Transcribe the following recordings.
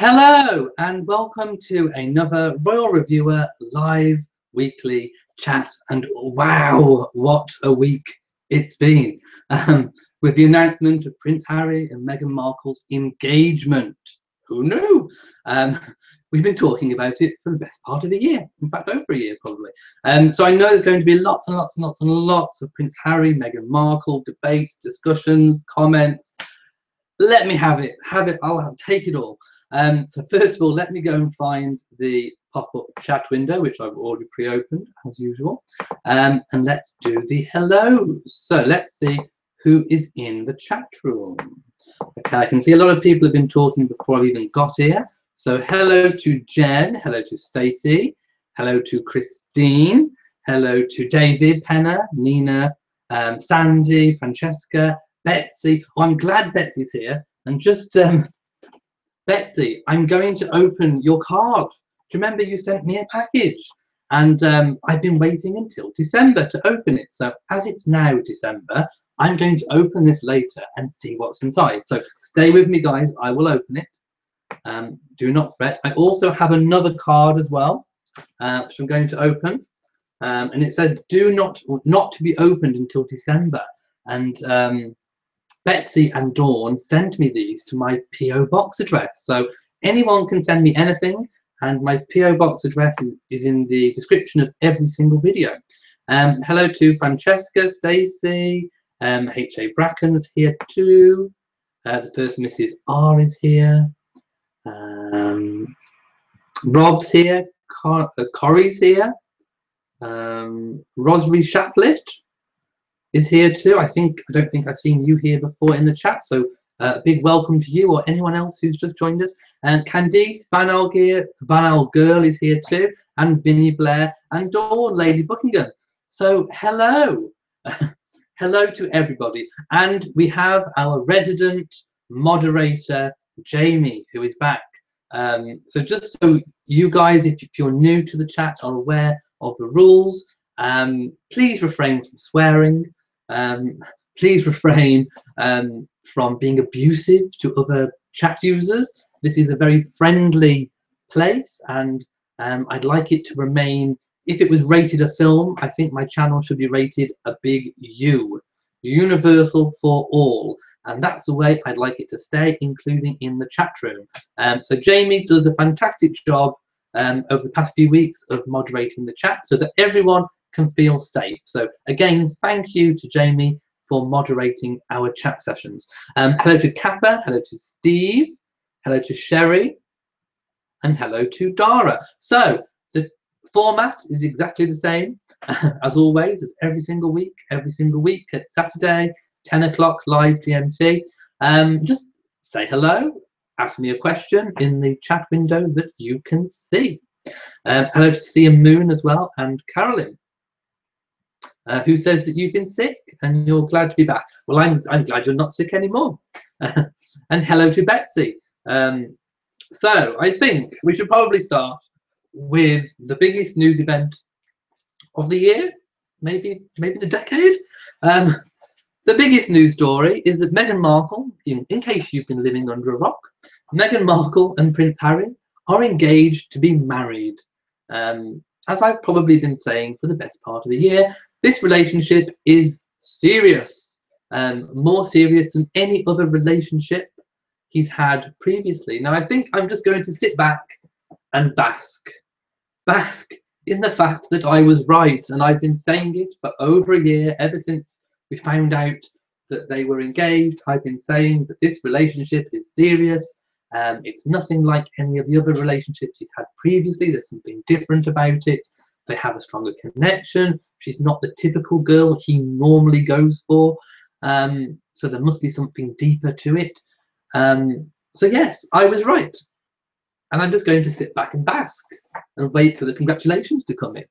Hello and welcome to another Royal Reviewer live weekly chat. And wow, what a week it's been with the announcement of Prince Harry and Meghan Markle's engagement. Who knew? We've been talking about it for the best part of a year, in fact over a year probably. So I know there's going to be lots and lots and lots and lots of Prince Harry, Meghan Markle debates, discussions, comments. Let me have it, I'll take it all. So first of all, let me go and find the pop-up chat window, which I've already pre-opened as usual, and let's do the hellos. So let's see who is in the chat room. Okay, I can see a lot of people have been talking before I've even got here. So hello to Jen, hello to Stacey, hello to Christine, hello to David, Penna, Nina, Sandy, Francesca, Betsy. Oh, I'm glad Betsy's here. And just Betsy, I'm going to open your card. Do you remember you sent me a package? And I've been waiting until December to open it. So as it's now December, I'm going to open this later and see what's inside. So stay with me, guys. I will open it. Do not fret. I also have another card as well, which I'm going to open. And it says, do not to be opened until December. And Betsy and Dawn sent me these to my PO box address. So anyone can send me anything, and my PO box address is in the description of every single video. Hello to Francesca, Stacey, H.A. Bracken's here too. The first Mrs. R is here. Rob's here. Corey's here. Rosary Shaplet is here too. I don't think I've seen you here before in the chat, so a big welcome to you or anyone else who's just joined us. And Candice, Van Al Girl is here too, and Vinnie Blair and Dawn, Lady Buckingham. So hello, hello to everybody. And we have our resident moderator Jamie, who is back. So just so you guys, if you're new to the chat, are aware of the rules, please refrain from swearing. Please refrain from being abusive to other chat users. This is a very friendly place, and I'd like it to remain. If it was rated a film, I think my channel should be rated a big U, universal for all, and that's the way I'd like it to stay, including in the chat room. So Jamie does a fantastic job over the past few weeks of moderating the chat so that everyone can feel safe. So again, thank you to Jamie for moderating our chat sessions. Hello to Kappa, hello to Steve, hello to Sherry, and hello to Dara. So the format is exactly the same as always, as every single week at Saturday, 10 o'clock live GMT. Just say hello, ask me a question in the chat window that you can see. Hello to Sia Moon as well, and Carolyn, who says that you've been sick and you're glad to be back. Well, I'm glad you're not sick anymore. And hello to Betsy. So I think we should probably start with the biggest news event of the year, maybe the decade. The biggest news story is that Meghan Markle, in case you've been living under a rock, Meghan Markle and Prince Harry are engaged to be married. As I've probably been saying for the best part of the year, this relationship is serious, more serious than any other relationship he's had previously. Now, I think I'm just going to sit back and bask in the fact that I was right, and I've been saying it for over a year, ever since we found out that they were engaged. I've been saying that this relationship is serious. It's nothing like any of the other relationships he's had previously. There's something different about it. They have a stronger connection. She's not the typical girl he normally goes for. So there must be something deeper to it. So yes, I was right. And I'm just going to sit back and bask and wait for the congratulations to come in.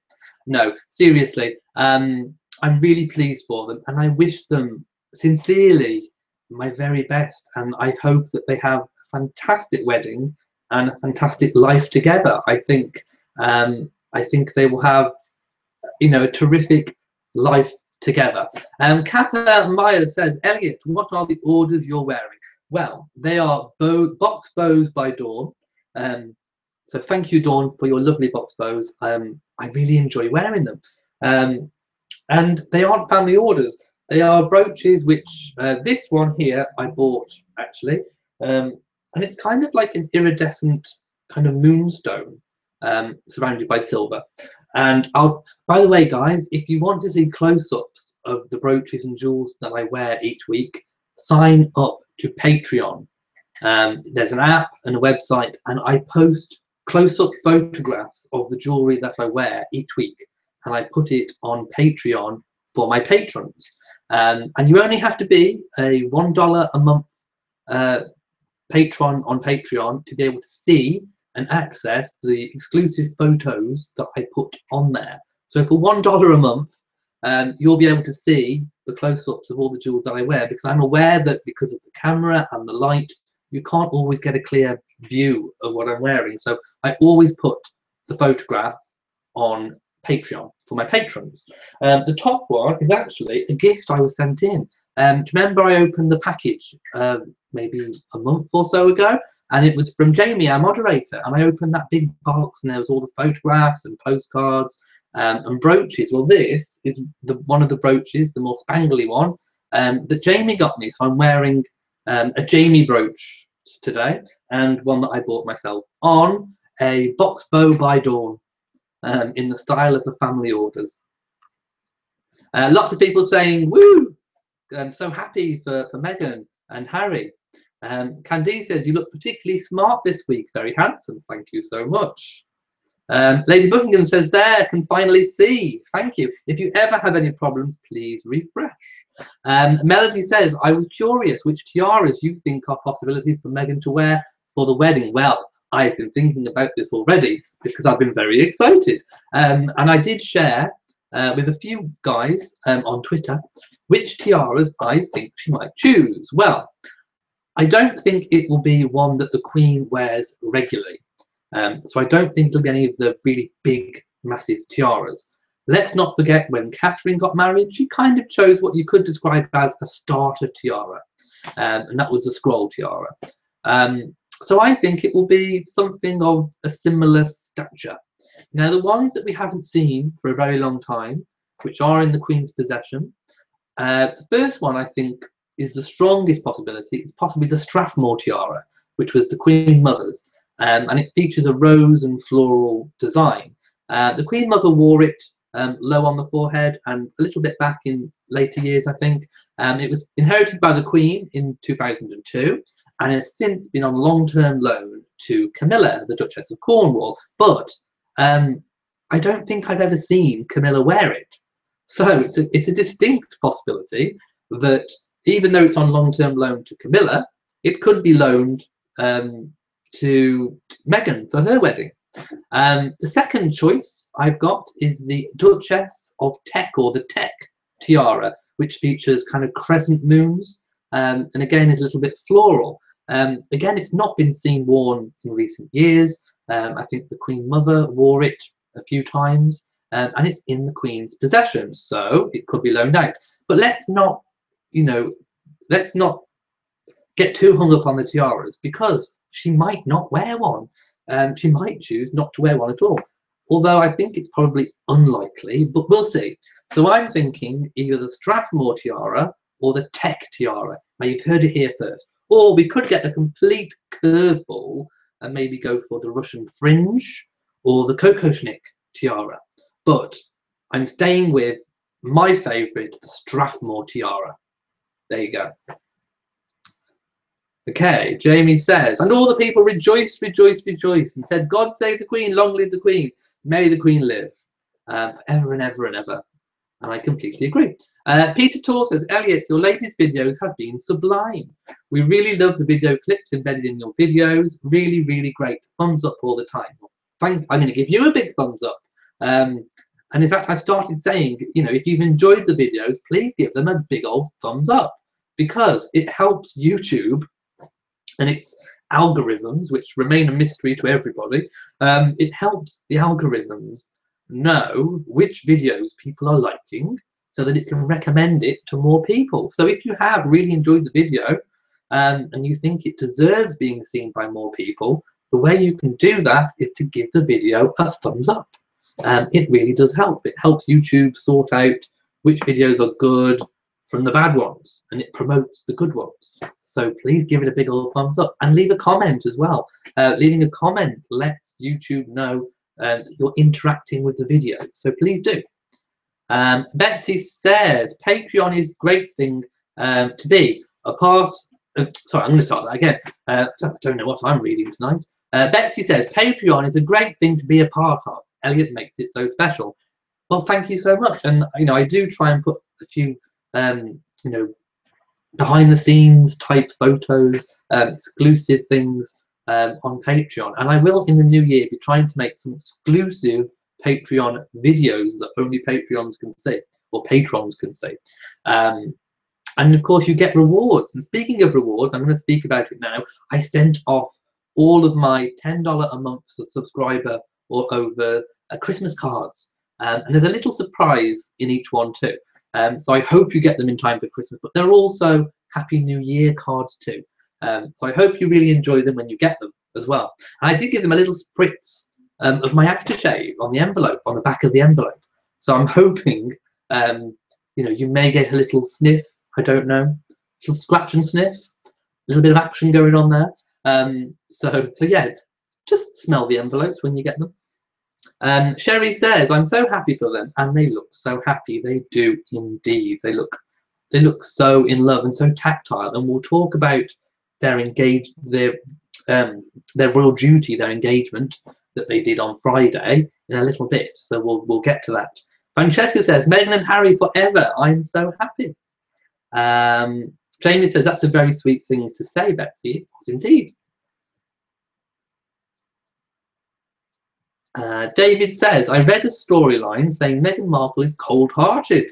No, seriously, I'm really pleased for them, and I wish them sincerely my very best. And I hope that they have a fantastic wedding and a fantastic life together. I think they will have, a terrific life together. Kappa Meyer says, Elliot, what are the orders you're wearing? Well, they are box bows by Dawn, So thank you, Dawn, for your lovely box bows. I really enjoy wearing them. And they aren't family orders. They are brooches, which this one here I bought actually. And it's kind of like an iridescent kind of moonstone surrounded by silver. And by the way, guys, if you want to see close-ups of the brooches and jewels that I wear each week, sign up to Patreon. There's an app and a website, and I post close-up photographs of the jewelry that I wear each week, and I put it on Patreon for my patrons. And you only have to be a $1 a month patron on Patreon to be able to see and access the exclusive photos that I put on there. So for $1 a month, you'll be able to see the close-ups of all the jewels that I wear, because I'm aware that because of the camera and the light, you can't always get a clear view of what I'm wearing. So I always put the photograph on Patreon for my patrons. The top one is actually a gift I was sent in. Do you remember I opened the package maybe a month or so ago, and it was from Jamie, our moderator, and I opened that big box and there was all the photographs and postcards and brooches. Well, this is one of the brooches, the more spangly one, that Jamie got me. So I'm wearing a Jamie brooch today, and one that I bought myself on a box bow by Dawn, in the style of the family orders. Lots of people saying, woo! I'm so happy for Meghan and Harry. Candice says, you look particularly smart this week. Very handsome. Thank you so much. Lady Buckingham says, there, can finally see. Thank you. If you ever have any problems, please refresh. Melody says, I was curious which tiaras you think are possibilities for Meghan to wear for the wedding. Well, I've been thinking about this already because I've been very excited. And I did share with a few guys on Twitter which tiaras I think she might choose. Well, I don't think it will be one that the Queen wears regularly. So I don't think it'll be any of the really big, massive tiaras. Let's not forget when Catherine got married, she kind of chose what you could describe as a starter tiara, and that was a scroll tiara. So I think it will be something of a similar stature. Now, the ones that we haven't seen for a very long time, which are in the Queen's possession, the first one I think is the strongest possibility. It's possibly the Strathmore tiara, which was the Queen Mother's, and it features a rose and floral design. The Queen Mother wore it low on the forehead and a little bit back in later years, I think. It was inherited by the Queen in 2002 and has since been on long-term loan to Camilla, the Duchess of Cornwall. But I don't think I've ever seen Camilla wear it. So it's a distinct possibility that even though it's on long-term loan to Camilla, it could be loaned to Meghan for her wedding. The second choice I've got is the Duchess of Teck, or the Teck tiara, which features kind of crescent moons, and again is a little bit floral. Again, it's not been seen worn in recent years. I think the Queen Mother wore it a few times, and it's in the Queen's possession, so it could be loaned out. But let's not, let's not get too hung up on the tiaras, because she might not wear one. She might choose not to wear one at all, although I think it's probably unlikely, but we'll see. So I'm thinking either the Strathmore tiara or the Teck tiara. Now, you've heard it here first. Or we could get a complete curveball and maybe go for the Russian fringe or the Kokoschnik tiara. But I'm staying with my favourite, the Strathmore tiara. There you go. Okay, Jamie says, and all the people rejoiced, rejoiced, rejoiced, and said, God save the Queen, long live the Queen, may the Queen live, forever and ever and ever. And I completely agree. Peter Tor says, Elliot, your latest videos have been sublime. We really love the video clips embedded in your videos. Really, really great. Thumbs up all the time. I'm going to give you a big thumbs up. And in fact, I've started saying, if you've enjoyed the videos, please give them a big old thumbs up, because it helps YouTube and its algorithms, which remain a mystery to everybody. It helps the algorithms know which videos people are liking, so that it can recommend it to more people. So if you have really enjoyed the video and you think it deserves being seen by more people, the way you can do that is to give the video a thumbs up. It really does help. It helps YouTube sort out which videos are good from the bad ones, and it promotes the good ones. So please give it a big old thumbs up and leave a comment as well. Leaving a comment lets YouTube know that you're interacting with the video, so please do. Betsy says Patreon is a great thing to be a part of. Sorry, I'm going to start that again. I don't know what I'm reading tonight. Betsy says Patreon is a great thing to be a part of. Elliot makes it so special. Well, thank you so much. And I do try and put a few behind the scenes type photos, exclusive things on Patreon, and I will in the new year be trying to make some exclusive Patreon videos that only Patreons can see, or patrons can see. And of course you get rewards, and speaking of rewards, I'm going to speak about it now. I sent off all of my $10 a month subscriber or over Christmas cards, and there's a little surprise in each one too. So I hope you get them in time for Christmas, but they're also Happy New Year cards too. So I hope you really enjoy them when you get them as well. And I did give them a little spritz of my aftershave on the envelope, on the back of the envelope. So I'm hoping, you may get a little sniff, I don't know, a little scratch and sniff, a little bit of action going on there. So yeah, just smell the envelopes when you get them. Sherry says, I'm so happy for them, and they look so happy. They do indeed. They look so in love and so tactile. And we'll talk about their royal duty, their engagement that they did on Friday in a little bit. So we'll get to that. Francesca says, Meghan and Harry forever. I'm so happy. Jamie says, that's a very sweet thing to say, Betsy. It was indeed. David says, I read a storyline saying Meghan Markle is cold-hearted.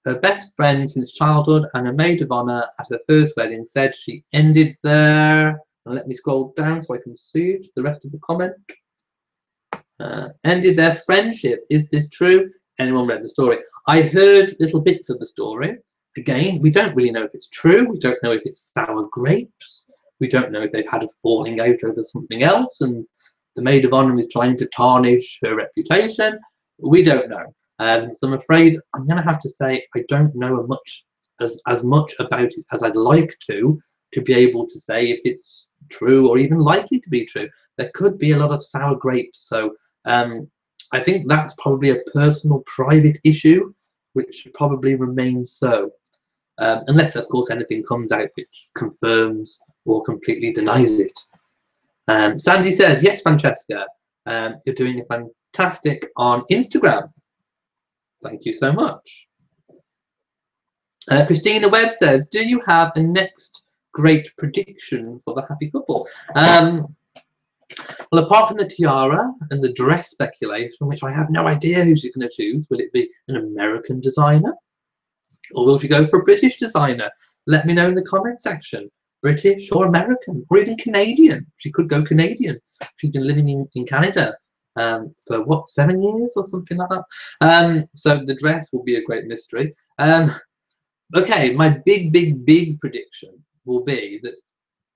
Her best friend since childhood and a maid of honour at her first wedding said she ended their... And let me scroll down so I can see the rest of the comment. Ended their friendship. Is this true? Anyone read the story? I heard little bits of the story. Again, we don't really know if it's true. We don't know if it's sour grapes. We don't know if they've had a falling out over something else and the maid of honour is trying to tarnish her reputation. We don't know. So I'm afraid I'm going to have to say I don't know as much about it as I'd like to be able to say if it's true or even likely to be true. There could be a lot of sour grapes. So I think that's probably a personal, private issue, which probably remains so. Unless, of course, anything comes out which confirms or completely denies it. Sandy says, yes, Francesca, you're doing fantastic on Instagram. Thank you so much. Christina Webb says, do you have a next great prediction for the happy couple? Well, apart from the tiara and the dress speculation, which I have no idea who she's going to choose, will it be an American designer? Or will she go for a British designer? Let me know in the comment section. British or American or even Canadian. She could go Canadian. She's been living in Canada for what, 7 years or something like that. So the dress will be a great mystery. Okay, my big prediction will be that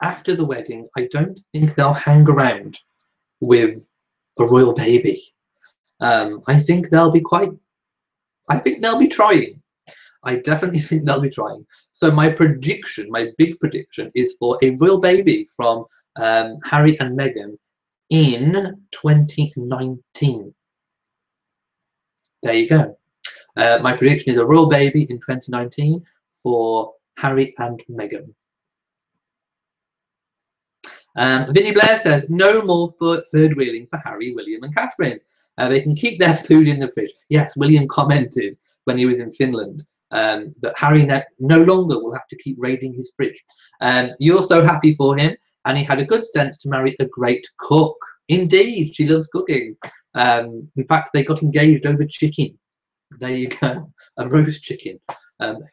after the wedding, I don't think they'll hang around with a royal baby. I think they'll be trying. I definitely think they'll be trying. So my prediction, my big prediction, is for a royal baby from Harry and Meghan in 2019. There you go. My prediction is a royal baby in 2019 for Harry and Meghan. Vinnie Blair says, no more third wheeling for Harry, William and Catherine. They can keep their food in the fridge. Yes, William commented when he was in Finland that Harry no longer will have to keep raiding his fridge. You're so happy for him, and he had a good sense to marry a great cook. Indeed, she loves cooking. In fact, they got engaged over chicken. There you go, a roast chicken.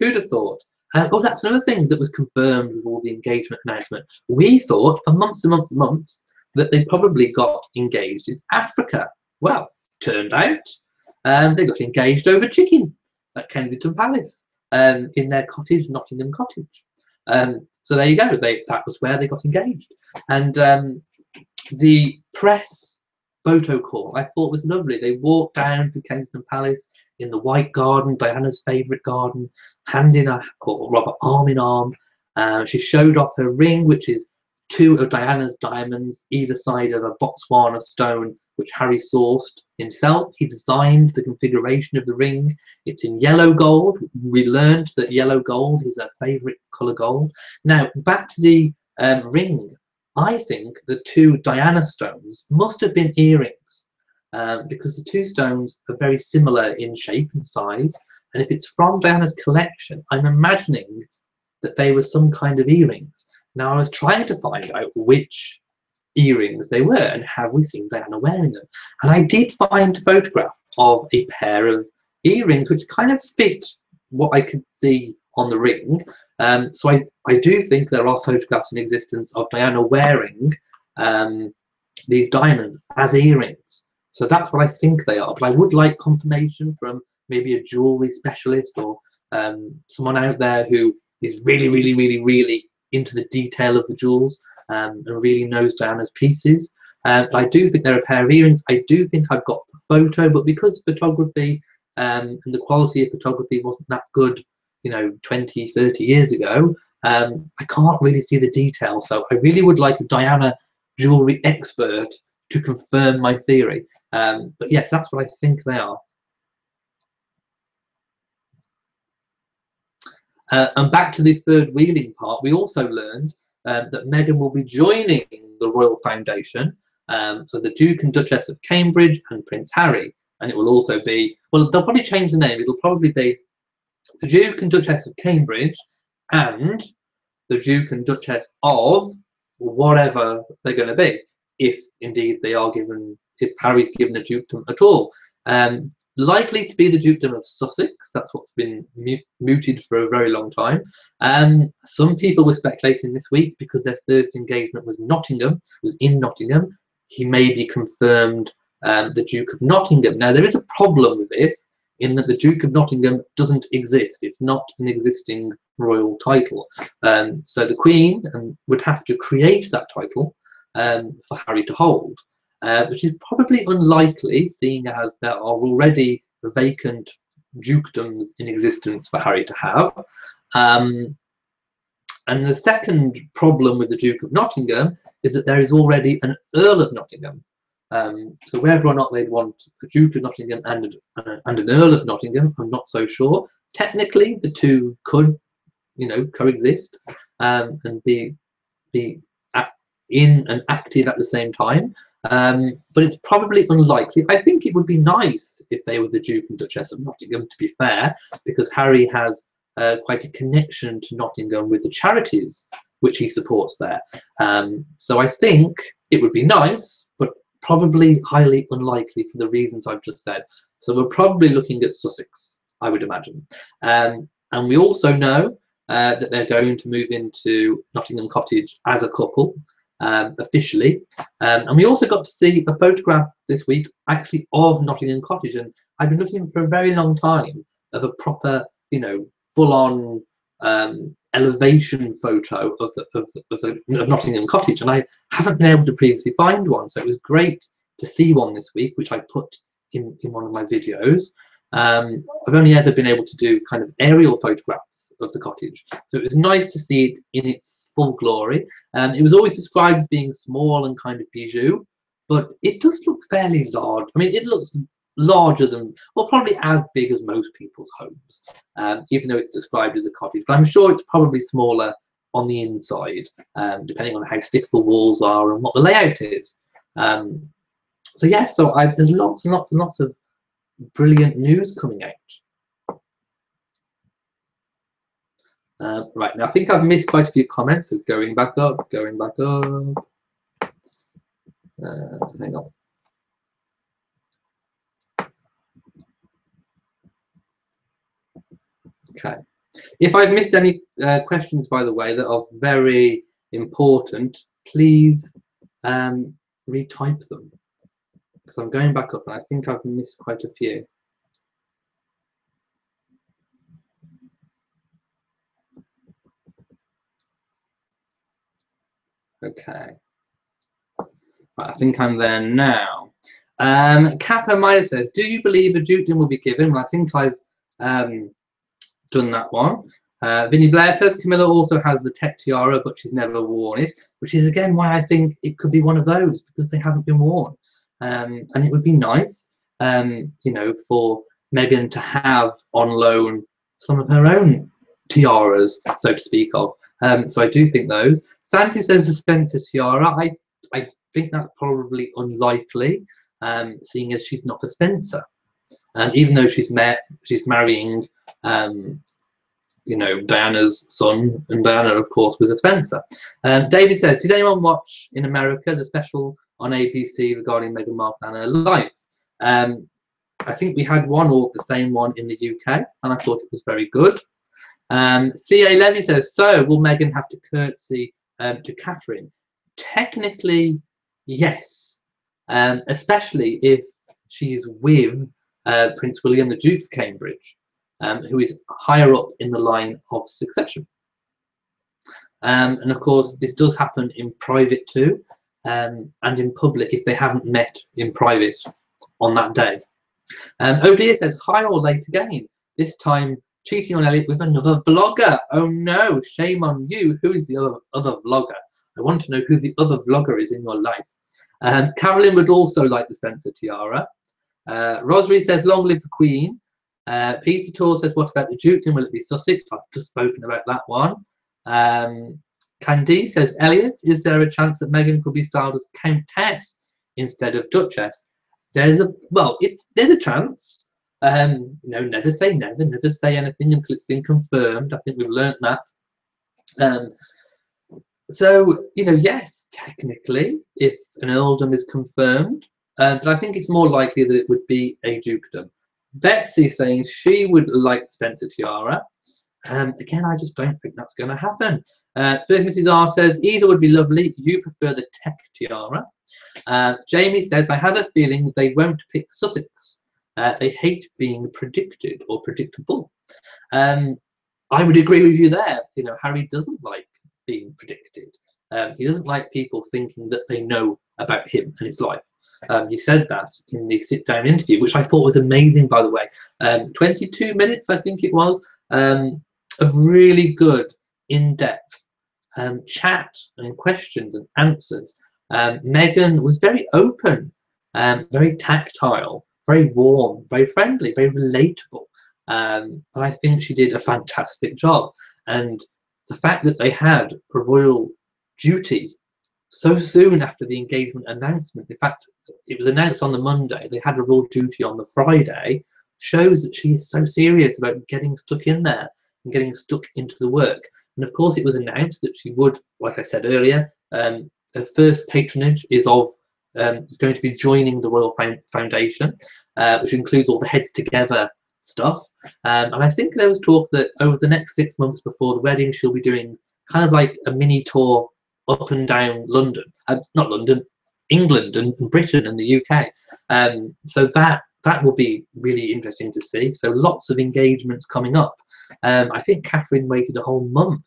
Who'd have thought? Oh, that's another thing that was confirmed with all the engagement announcement. We thought for months and months and months that they probably got engaged in Africa. Well, turned out they got engaged over chicken at Kensington Palace in their cottage, Nottingham Cottage. So there you go. That was where they got engaged. And The press photo call I thought was lovely. They walked down to Kensington Palace in the White Garden, Diana's favourite garden, hand in a, or rather arm in arm. She showed off her ring, which is 2 of Diana's diamonds, either side of a Botswana stone, which Harry sourced himself. He designed the configuration of the ring. It's in yellow gold. We learned that yellow gold is her favourite colour gold. Now, back to the ring. I think the 2 Diana stones must have been earrings because the 2 stones are very similar in shape and size. And if it's from Diana's collection, I'm imagining that they were some kind of earrings. Now, I was trying to find out which earrings they were and have we seen Diana wearing them. And I did find a photograph of a pair of earrings which kind of fit what I could see on the ring. So I do think there are photographs in existence of Diana wearing these diamonds as earrings. So that's what I think they are. But I would like confirmation from maybe a jewelry specialist or someone out there who is really, really, really, really into the detail of the jewels and really knows Diana's pieces. But I do think they're a pair of earrings. I do think I've got the photo, but because photography and the quality of photography wasn't that good, you know, 20, 30 years ago, I can't really see the detail. So I really would like a Diana jewelry expert to confirm my theory. But yes, that's what I think they are. And back to the third wheeling part, we also learned that Meghan will be joining the Royal Foundation of the Duke and Duchess of Cambridge and Prince Harry. And it will also be, well, they'll probably change the name. It'll probably be the Duke and Duchess of Cambridge and the Duke and Duchess of whatever they're going to be, if indeed they are given, if Harry's given a dukedom at all. Likely to be the Dukedom of Sussex. That's what's been mooted for a very long time. Some people were speculating this week because their first engagement was in Nottingham. He may be confirmed the Duke of Nottingham. Now, there is a problem with this in that the Duke of Nottingham doesn't exist. It's not an existing royal title. So the Queen would have to create that title for Harry to hold. Which is probably unlikely, seeing as there are already vacant dukedoms in existence for Harry to have. And the second problem with the Duke of Nottingham is that there is already an Earl of Nottingham. So whether or not they'd want a Duke of Nottingham and an Earl of Nottingham, I'm not so sure. Technically, the two could, you know, coexist and be in and active at the same time. But it's probably unlikely. I think it would be nice if they were the Duke and Duchess of Nottingham, to be fair, because Harry has quite a connection to Nottingham with the charities which he supports there. So I think it would be nice, but probably highly unlikely for the reasons I've just said. So we're probably looking at Sussex, I would imagine. And we also know that they're going to move into Nottingham Cottage as a couple. Officially, and we also got to see a photograph this week actually of Nottingham Cottage, and I've been looking for a very long time of a proper, you know, full-on elevation photo of Nottingham Cottage, and I haven't been able to previously find one, so it was great to see one this week, which I put in one of my videos. I've only ever been able to do kind of aerial photographs of the cottage, so it was nice to see it in its full glory. It was always described as being small and kind of bijou, but it does look fairly large. I mean, it looks larger than, well, probably as big as most people's homes, even though it's described as a cottage, but I'm sure it's probably smaller on the inside, depending on how thick the walls are and what the layout is. So yeah, so there's lots and lots and lots of brilliant news coming out. Right, now I think I've missed quite a few comments, so going back up. Hang on. Okay. If I've missed any questions, by the way, that are very important, please retype them, because I'm going back up and I think I've missed quite a few. Okay. Right, I think I'm there now. Kappa Maya says, do you believe a dukedom will be given? Well, I think I've done that one. Vinny Blair says Camilla also has the tech tiara, but she's never worn it, which is again why I think it could be one of those, because they haven't been worn. And it would be nice, you know, for Meghan to have on loan some of her own tiaras, so to speak of. So I do think those. Santi says the Spencer tiara. I think that's probably unlikely, seeing as she's not a Spencer. And even though she's marrying, you know, Diana's son, and Diana, of course, was a Spencer. David says, did anyone watch in America the special on ABC regarding Meghan Markle and her life? I think we had one, or the same one, in the UK, and I thought it was very good. C.A. Levy says, so will Meghan have to curtsy to Catherine? Technically, yes, especially if she's with Prince William, the Duke of Cambridge, who is higher up in the line of succession. And of course, this does happen in private too, and in public if they haven't met in private on that day. Odia says, hi or late again, this time cheating on Elliot with another vlogger. Oh no, shame on you. Who is the other vlogger? I want to know who the other vlogger is in your life. Carolyn would also like the Spencer tiara. Rosary says, long live the Queen. Peter Tor says, what about the Dukedom? Will it be Sussex? I've just spoken about that one. Candice says, Elliot, is there a chance that Meghan could be styled as Countess instead of Duchess? There's a chance. You know, never say never, never say anything until it's been confirmed. I think we've learnt that. So, you know, yes, technically, if an earldom is confirmed, but I think it's more likely that it would be a dukedom. Betsy saying she would like the Spencer tiara. Again, I just don't think that's going to happen. First Mrs. R says, either would be lovely. You prefer the tech tiara. Jamie says, I have a feeling they won't pick Sussex. They hate being predicted or predictable. I would agree with you there. You know, Harry doesn't like being predicted. He doesn't like people thinking that they know about him and his life. He said that in the sit-down interview, which I thought was amazing, by the way. 22 minutes, I think it was, of really good, in-depth chat and questions and answers. Meghan was very open, very tactile, very warm, very friendly, very relatable. And I think she did a fantastic job. And the fact that they had a royal duty so soon after the engagement announcement, in fact, it was announced on the Monday, they had a royal duty on the Friday, shows that she's so serious about getting stuck in there and getting stuck into the work. And of course, it was announced that she would, like I said earlier, her first patronage is going to be joining the Royal Foundation, which includes all the Heads Together stuff. And I think there was talk that over the next 6 months before the wedding, she'll be doing kind of like a mini tour up and down London, not London, England and Britain and the UK. So that will be really interesting to see. So lots of engagements coming up. I think Catherine waited a whole month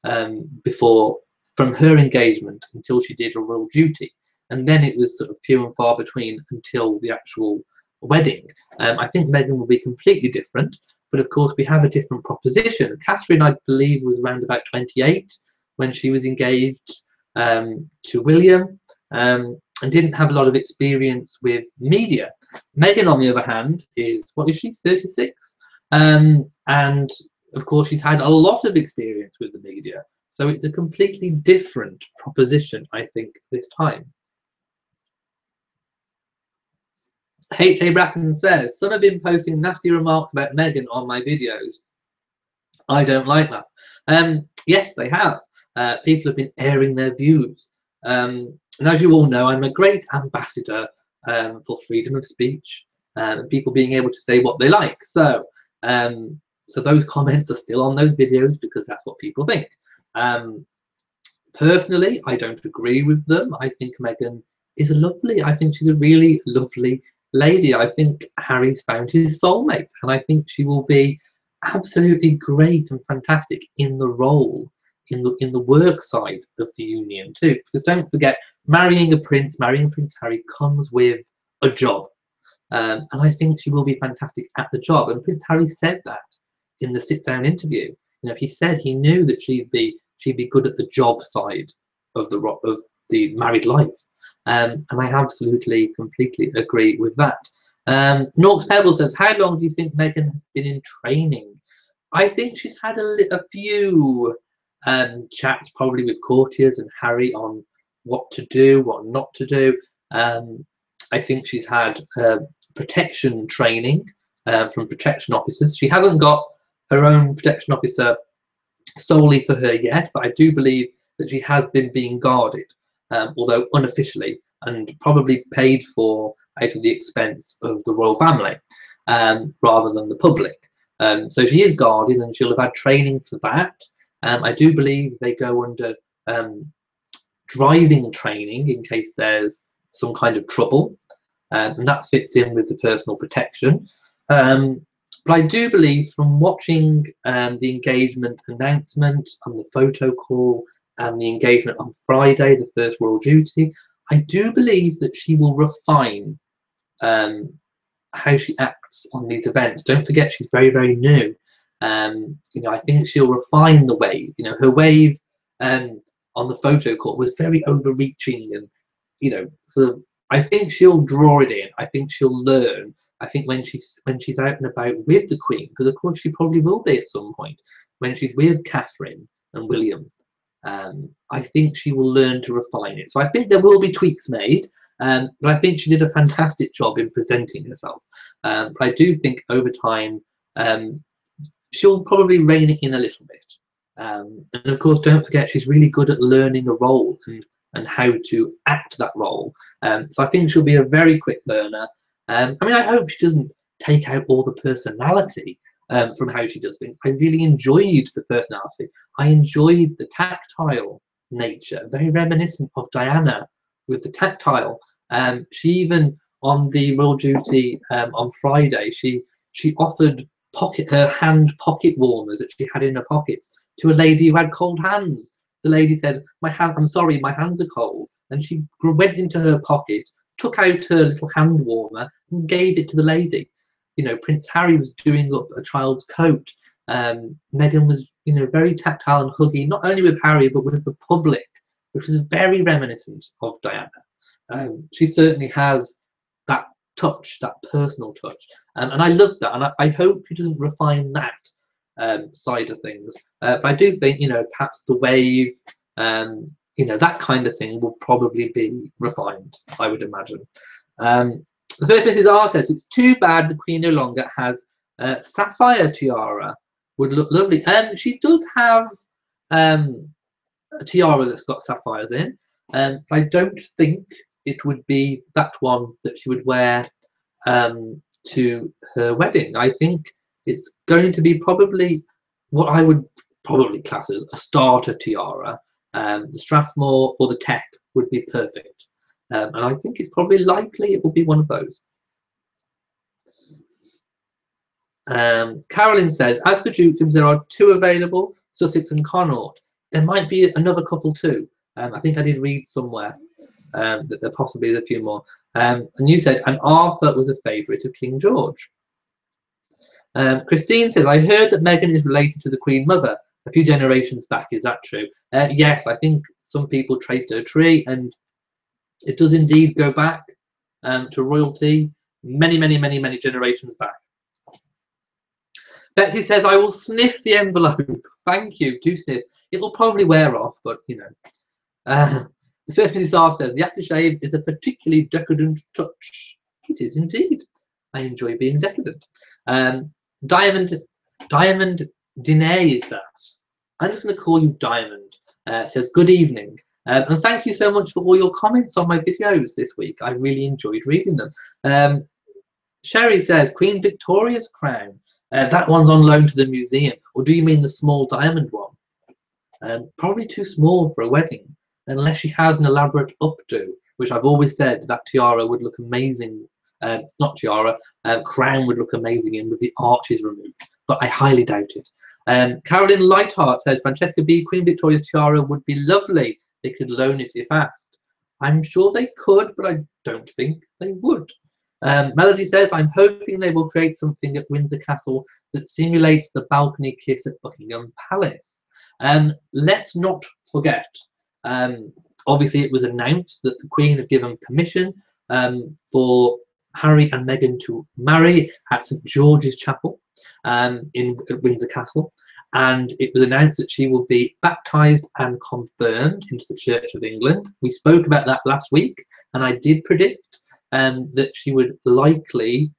from her engagement until she did a royal duty, and then it was sort of few and far between until the actual wedding. I think Meghan will be completely different, but of course we have a different proposition. Catherine, I believe, was around about 28 when she was engaged to William, and didn't have a lot of experience with media. Meghan, on the other hand, is, what is she, 36? And of course she's had a lot of experience with the media, so it's a completely different proposition, I think, this time. H.A. Bracken says, some have been posting nasty remarks about Meghan on my videos. I don't like that. Yes, they have. People have been airing their views. And as you all know, I'm a great ambassador for freedom of speech and people being able to say what they like. So those comments are still on those videos because that's what people think. Personally, I don't agree with them. I think Meghan is lovely. I think she's a really lovely lady. I think Harry's found his soulmate, and I think she will be absolutely great and fantastic in the role, in the work side of the union too. Because don't forget, marrying a prince, marrying Prince Harry comes with a job. And I think she will be fantastic at the job. And Prince Harry said that in the sit-down interview. You know, he said he knew that she'd be good at the job side of the married life. And I absolutely, completely agree with that. Norks Pebble says, how long do you think Meghan has been in training? I think she's had a few chats, probably with courtiers and Harry, on what to do, what not to do. I think she's had protection training from protection officers. She hasn't got her own protection officer solely for her yet, but I do believe that she has been being guarded, although unofficially, and probably paid for out of the expense of the royal family rather than the public. So she is guarded, and she'll have had training for that. I do believe they go under driving training in case there's some kind of trouble, and that fits in with the personal protection. But I do believe, from watching the engagement announcement and the photo call and the engagement on Friday, the first royal duty, I do believe that she will refine how she acts on these events. Don't forget, she's very, very new. You know, I think she'll refine the wave. You know, her wave on the photo call was very overreaching, and you know, sort of. I think she'll draw it in. I think she'll learn. I think when she's out and about with the Queen, because of course she probably will be at some point, when she's with Catherine and William, I think she will learn to refine it. So I think there will be tweaks made, but I think she did a fantastic job in presenting herself. But I do think over time she'll probably rein it in a little bit. And of course, don't forget, she's really good at learning a role and how to act that role. So I think she'll be a very quick learner. I mean, I hope she doesn't take out all the personality from how she does things. I really enjoyed the personality. I enjoyed the tactile nature, very reminiscent of Diana with the tactile. She even, on the royal duty on Friday, she offered her hand pocket warmers that she had in her pockets to a lady who had cold hands. The lady said, I'm sorry, my hands are cold. And she went into her pocket, took out her little hand warmer and gave it to the lady. You know, Prince Harry was doing up a child's coat. Meghan was, you know, very tactile and huggy, not only with Harry, but with the public, which was very reminiscent of Diana. She certainly has that touch, that personal touch. And I love that. And I hope she doesn't refine that side of things. But I do think, you know, perhaps the wave, you know, that kind of thing will probably be refined, I would imagine. The first Mrs. R says, it's too bad the Queen no longer has sapphire tiara. Would look lovely. She does have a tiara that's got sapphires in. I don't think it would be that one that she would wear to her wedding. I think it's going to be probably what I would probably class as a starter tiara. The Strathmore or the Tech would be perfect. And I think it's probably likely it will be one of those. Carolyn says, as for dukedoms, there are 2 available, Sussex and Connaught. There might be another couple too. I think I did read somewhere that there possibly is a few more. And you said, and Arthur was a favourite of King George. Christine says, I heard that Meghan is related to the Queen Mother a few generations back. Is that true? Yes, I think some people traced her tree, and it does indeed go back to royalty many, many, many, many generations back. Betsy says, I will sniff the envelope. Thank you. Do sniff. It will probably wear off, but you know. The first Mrs. R says, the aftershave is a particularly decadent touch. It is indeed. I enjoy being decadent. Diamond Dine is that. I'm just going to call you Diamond. Says, good evening. And thank you so much for all your comments on my videos this week. I really enjoyed reading them. Sherry says, Queen Victoria's crown. That one's on loan to the museum. Or do you mean the small diamond one? Probably too small for a wedding, unless she has an elaborate updo, which I've always said that tiara would look amazing. Not tiara, crown would look amazing in with the arches removed, but I highly doubt it. Carolyn Lightheart says, Francesca B, Queen Victoria's tiara would be lovely. They could loan it if asked. I'm sure they could, but I don't think they would. Melody says, I'm hoping they will create something at Windsor Castle that simulates the balcony kiss at Buckingham Palace. Let's not forget, obviously it was announced that the Queen had given permission for Harry and Meghan to marry at St George's Chapel at Windsor Castle. And it was announced that she will be baptised and confirmed into the Church of England. We spoke about that last week, and I did predict that she would likely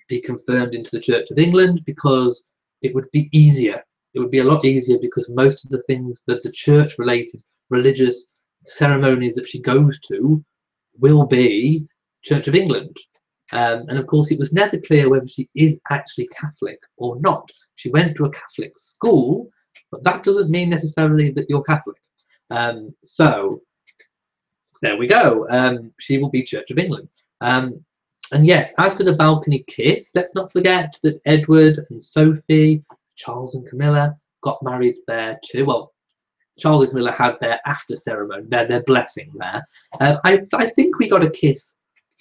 be confirmed into the Church of England because it would be easier. It would be a lot easier because most of the things that the church-related religious ceremonies that she goes to will be Church of England. And of course, it was never clear whether she is actually Catholic or not. She went to a Catholic school, but that doesn't mean necessarily that you're Catholic. So there we go. She will be Church of England. And yes, as for the balcony kiss, let's not forget that Edward and Sophie, Charles and Camilla got married there too. Well, Charles and Camilla had their after ceremony, their blessing there. I think we got a kiss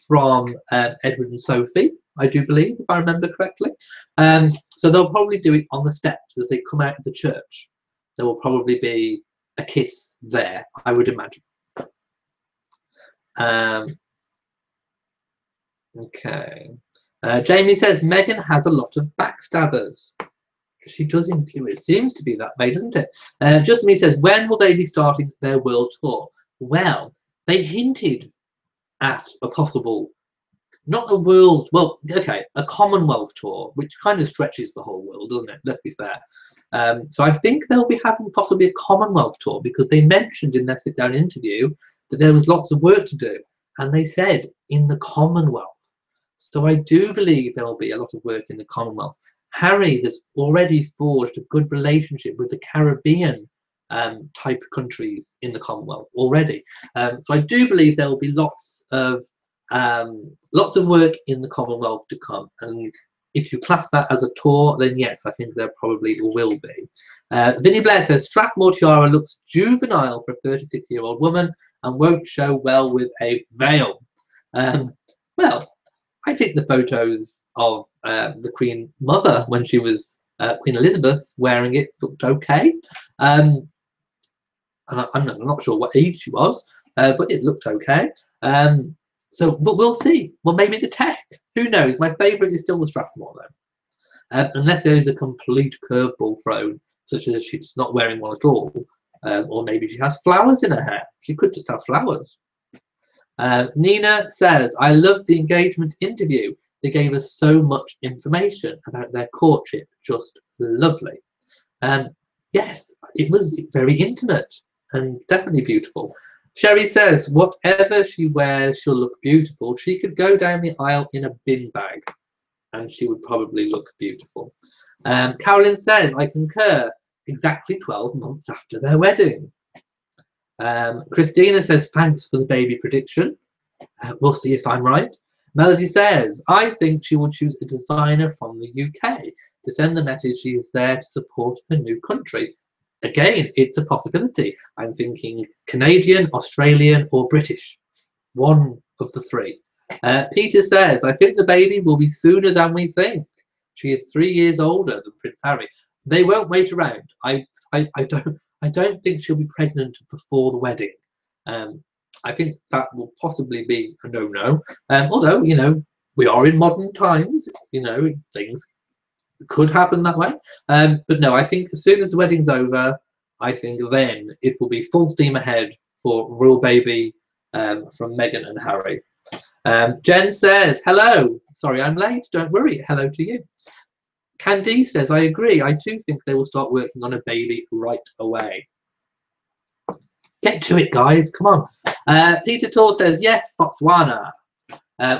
from Edward and Sophie, I do believe, if I remember correctly. So they'll probably do it on the steps as they come out of the church. There will probably be a kiss there, I would imagine. Okay. Jamie says Meghan has a lot of backstabbers. She does, it seems to be that way, doesn't it? Just Me says, when will they be starting their world tour? Well, they hinted at a possible, not a world, well, okay, a Commonwealth tour, which kind of stretches the whole world, doesn't it? Let's be fair. So I think they'll be having possibly a Commonwealth tour because they mentioned in their sit-down interview that there was lots of work to do, and they said in the Commonwealth. So I do believe there will be a lot of work in the Commonwealth. Harry has already forged a good relationship with the Caribbean type countries in the Commonwealth already. So I do believe there will be lots of work in the Commonwealth to come. And if you class that as a tour, then yes, I think there probably will be. Vinnie Blair says Strathmore Tiara looks juvenile for a 36-year-old woman and won't show well with a veil. Well, I think the photos of the Queen Mother when she was Queen Elizabeth wearing it looked okay. And I'm not sure what age she was, but it looked okay. But we'll see. Well, maybe the tech. Who knows? My favourite is still the Strathmore, though. Unless there is a complete curveball thrown, such as she's not wearing one at all. Or maybe she has flowers in her hair. She could just have flowers. Nina says, I loved the engagement interview. They gave us so much information about their courtship. Just lovely. Yes, it was very intimate and definitely beautiful. Sherry says, whatever she wears, she'll look beautiful. She could go down the aisle in a bin bag and she would probably look beautiful. Carolyn says, I concur, exactly 12 months after their wedding. Christina says, thanks for the baby prediction. We'll see if I'm right. Melody says, I think she will choose a designer from the UK to send the message she is there to support a new country. Again, it's a possibility. I'm thinking Canadian, Australian, or British. One of the three. Peter says, I think the baby will be sooner than we think. She is 3 years older than Prince Harry. They won't wait around. I don't think she'll be pregnant before the wedding. I think that will possibly be a no-no. Although, you know, we are in modern times, you know, things could happen that way. But no, I think as soon as the wedding's over, I think then it will be full steam ahead for royal baby from Meghan and Harry. Jen says, hello. Sorry, I'm late. Don't worry. Hello to you. Candice says, I agree. I do think they will start working on a baby right away. Get to it, guys. Come on. Peter Tor says, yes, Botswana,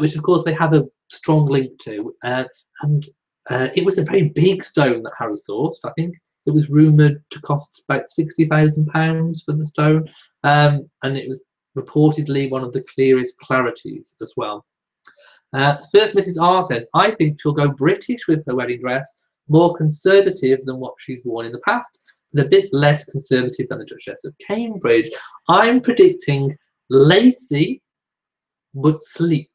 which, of course, they have a strong link to. And it was a very big stone that Harry sourced. I think it was rumoured to cost about £60,000 for the stone. And it was reportedly one of the clearest clarities as well. First Mrs. R says, I think she'll go British with her wedding dress, more conservative than what she's worn in the past, but a bit less conservative than the Duchess of Cambridge. I'm predicting lacy but sleek.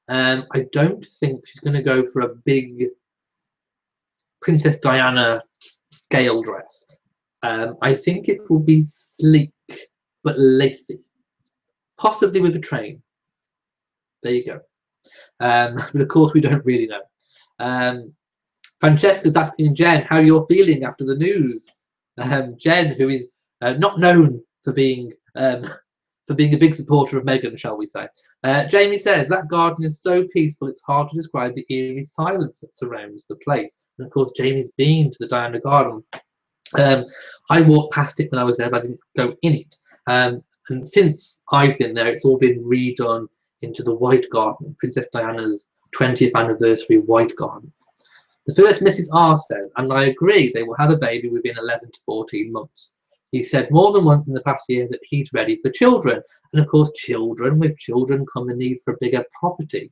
I don't think she's going to go for a big Princess Diana scale dress. I think it will be sleek but lacy, possibly with a train. There you go. But of course we don't really know. Francesca's asking Jen how you're feeling after the news. Jen, who is not known for being a big supporter of Meghan, shall we say. Jamie says, that garden is so peaceful it's hard to describe the eerie silence that surrounds the place. And of course, Jamie's been to the Diana garden. I walked past it when I was there, but I didn't go in it. And since I've been there, it's all been redone into the White Garden, Princess Diana's 20th anniversary White Garden. The first Mrs. R says, and I agree, they will have a baby within 11 to 14 months. He said more than once in the past year that he's ready for children. And of course, with children come the need for a bigger property.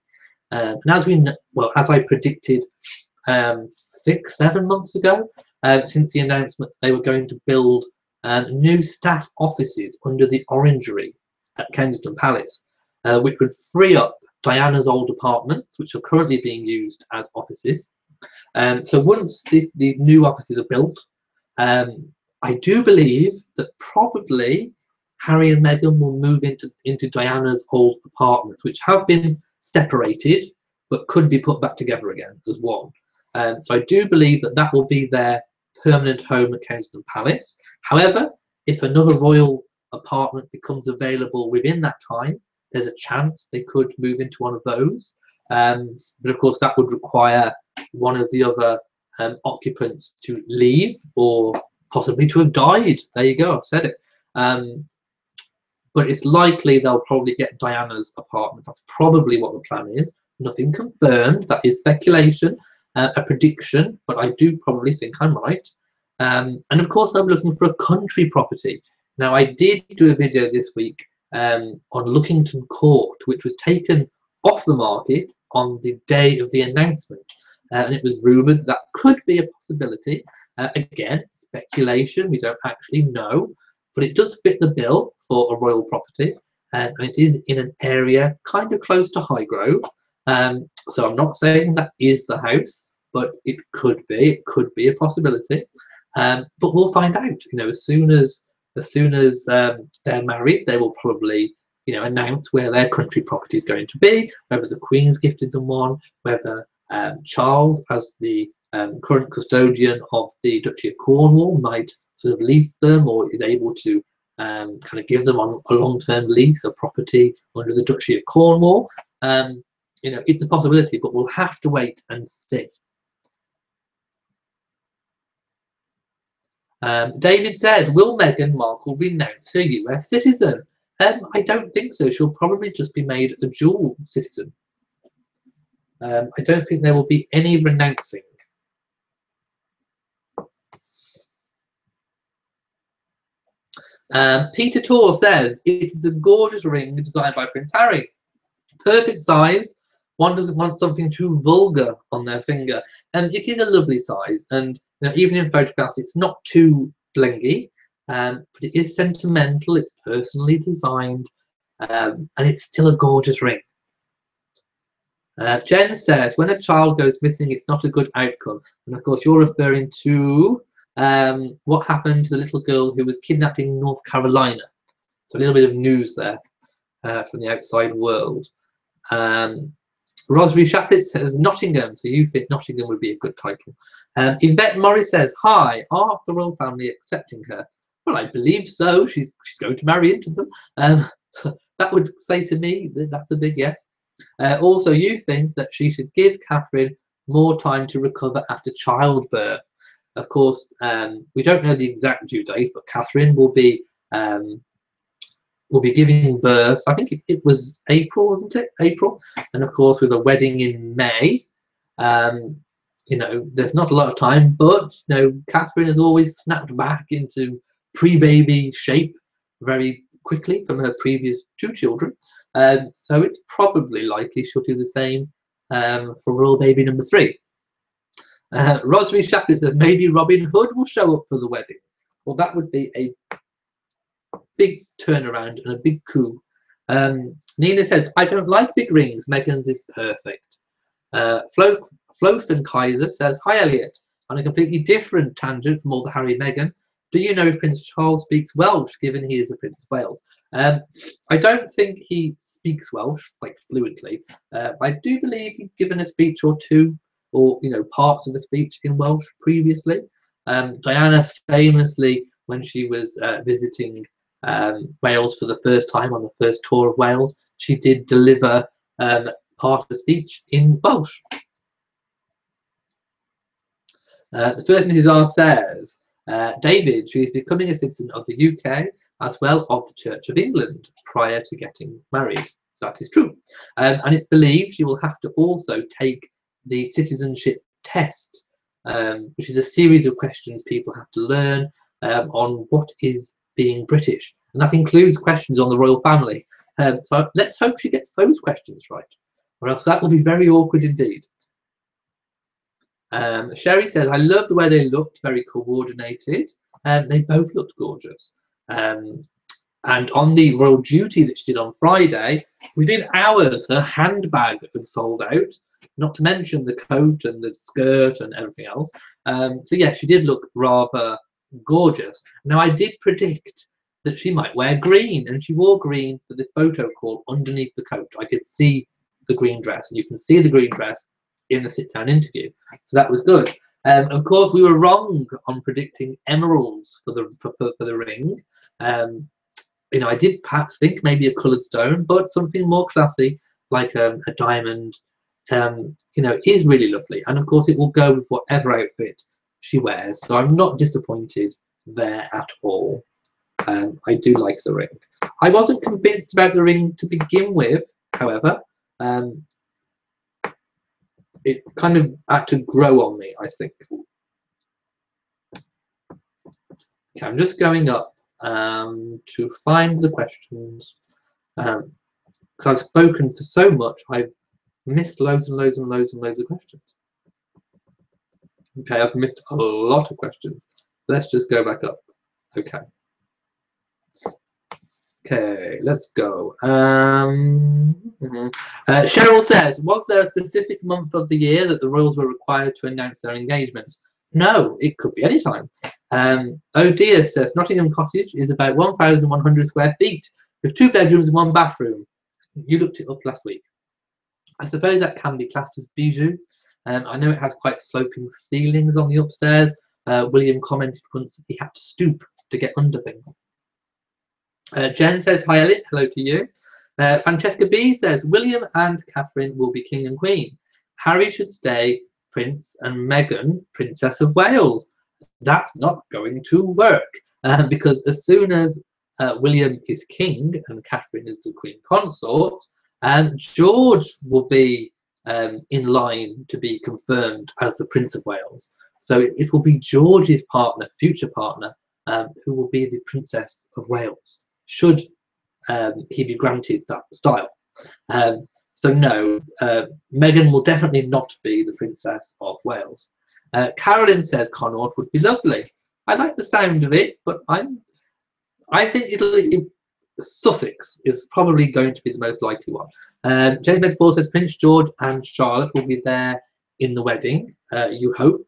And as we know, well, as I predicted 6-7 months ago, since the announcement that they were going to build new staff offices under the orangery at Kensington Palace, which would free up Diana's old apartments, which are currently being used as offices. So once these new offices are built, I do believe that probably Harry and Meghan will move into Diana's old apartments, which have been separated, but could be put back together again as one. So I do believe that will be their permanent home at Kensington Palace. However, if another royal apartment becomes available within that time, there's a chance they could move into one of those. But of course, that would require one of the other occupants to leave or possibly to have died. There you go, I've said it. But it's likely they'll probably get Diana's apartments. That's probably what the plan is. Nothing confirmed. That is speculation, a prediction, but I do probably think I'm right. And of course, they're looking for a country property. Now, I did do a video this week on Lookington Court, which was taken off the market on the day of the announcement. And it was rumoured that could be a possibility. Again, speculation, we don't actually know, but it does fit the bill for a royal property, and it is in an area kind of close to Highgrove. So I'm not saying that is the house, but it could be a possibility. But we'll find out. As soon as they're married, they will probably announce where their country property is going to be, whether the Queen's gifted them one, whether Charles, as the current custodian of the Duchy of Cornwall, might sort of lease them, or is able to kind of give them on a long-term lease of property under the Duchy of Cornwall. It's a possibility, but we'll have to wait and see. David says, will Meghan Markle renounce her US citizen? I don't think so. She'll probably just be made a dual citizen. I don't think there will be any renouncing. Peter Tor says, it is a gorgeous ring designed by Prince Harry. Perfect size. One doesn't want something too vulgar on their finger. And it is a lovely size. And even in photographs, it's not too blingy. But it is sentimental. It's personally designed. And it's still a gorgeous ring. Jen says, when a child goes missing, it's not a good outcome. And of course, you're referring to what happened to the little girl who was kidnapped in North Carolina. So a little bit of news there from the outside world. Rosary Shaplet says Nottingham, so you think Nottingham would be a good title. Yvette Morris says, hi, are the royal family accepting her? Well, I believe so. She's going to marry into them. So that would say to me that that's a big yes. Also, you think that she should give Catherine more time to recover after childbirth. Of course, we don't know the exact due date, but Catherine will be giving birth. I think it was April, wasn't it? April. And of course, with a wedding in May, there's not a lot of time, but Catherine has always snapped back into pre-baby shape very quickly from her previous 2 children. So it's probably likely she'll do the same for royal baby number 3. Rosary Shaplet says maybe Robin Hood will show up for the wedding. Well, that would be a big turnaround and a big coup. Nina says, I don't like big rings. Meghan's is perfect. Kaiser says, hi Elliot. On a completely different tangent from all the Harry and Meghan, do you know if Prince Charles speaks Welsh, given he is a Prince of Wales? I don't think he speaks Welsh like fluently. I do believe he's given a speech or two, or parts of a speech in Welsh previously. Diana famously, when she was visiting Wales for the first time on the first tour of Wales, she did deliver part of the speech in Welsh. The first Mrs. R says, David, she is becoming a citizen of the UK as well of the Church of England prior to getting married. That is true. And it's believed she will have to also take the citizenship test, which is a series of questions people have to learn on what is being British. And that includes questions on the royal family. So let's hope she gets those questions right, or else that will be very awkward indeed. Sherry says, I love the way they looked, very coordinated. They both looked gorgeous. And on the royal duty that she did on Friday, within hours, her handbag had sold out, not to mention the coat and the skirt and everything else. So yeah, she did look rather gorgeous. Now, I did predict that she might wear green, and she wore green for the photo call underneath the coat. I could see the green dress, and you can see the green dress in the sit-down interview, so that was good. Of course, we were wrong on predicting emeralds for the ring. I did perhaps think maybe a coloured stone, but something more classy like a diamond, is really lovely. And of course, it will go with whatever outfit she wears. So I'm not disappointed there at all. I do like the ring. I wasn't convinced about the ring to begin with, however. It kind of had to grow on me, I think. Okay, I'm just going up to find the questions. Because I've spoken for so much, I've missed loads and loads and loads and loads of questions. Okay, I've missed a lot of questions. Let's just go back up. Okay. Okay, let's go. Cheryl says, was there a specific month of the year that the royals were required to announce their engagements? No, it could be any time. Oh dear says, Nottingham Cottage is about 1,100 square feet with 2 bedrooms and 1 bathroom. You looked it up last week. I suppose that can be classed as bijou. I know it has quite sloping ceilings on the upstairs. William commented once that he had to stoop to get under things. Jen says, hi Elliot, hello to you. Francesca B says, William and Catherine will be king and queen. Harry should stay prince and Meghan, Princess of Wales. That's not going to work because as soon as William is king and Catherine is the queen consort, George will be in line to be confirmed as the Prince of Wales. So it will be George's partner, future partner, who will be the Princess of Wales, should he be granted that style. So no, Meghan will definitely not be the Princess of Wales. Carolyn says Connaught would be lovely. I like the sound of it, but I think Sussex is probably going to be the most likely one. James Medford says Prince George and Charlotte will be there in the wedding. You hope.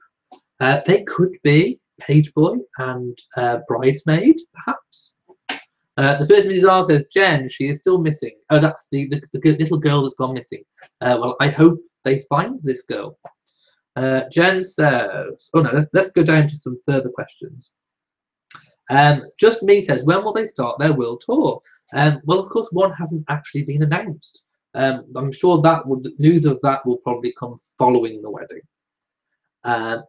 They could be page boy and bridesmaid, perhaps. The first Mrs. R says, Jen, she is still missing. Oh, that's the little girl that's gone missing. Well, I hope they find this girl. Jen says, oh no, let's go down to some further questions. Just Me says, when will they start their world tour? Well, of course, one hasn't actually been announced. I'm sure the news of that will probably come following the wedding.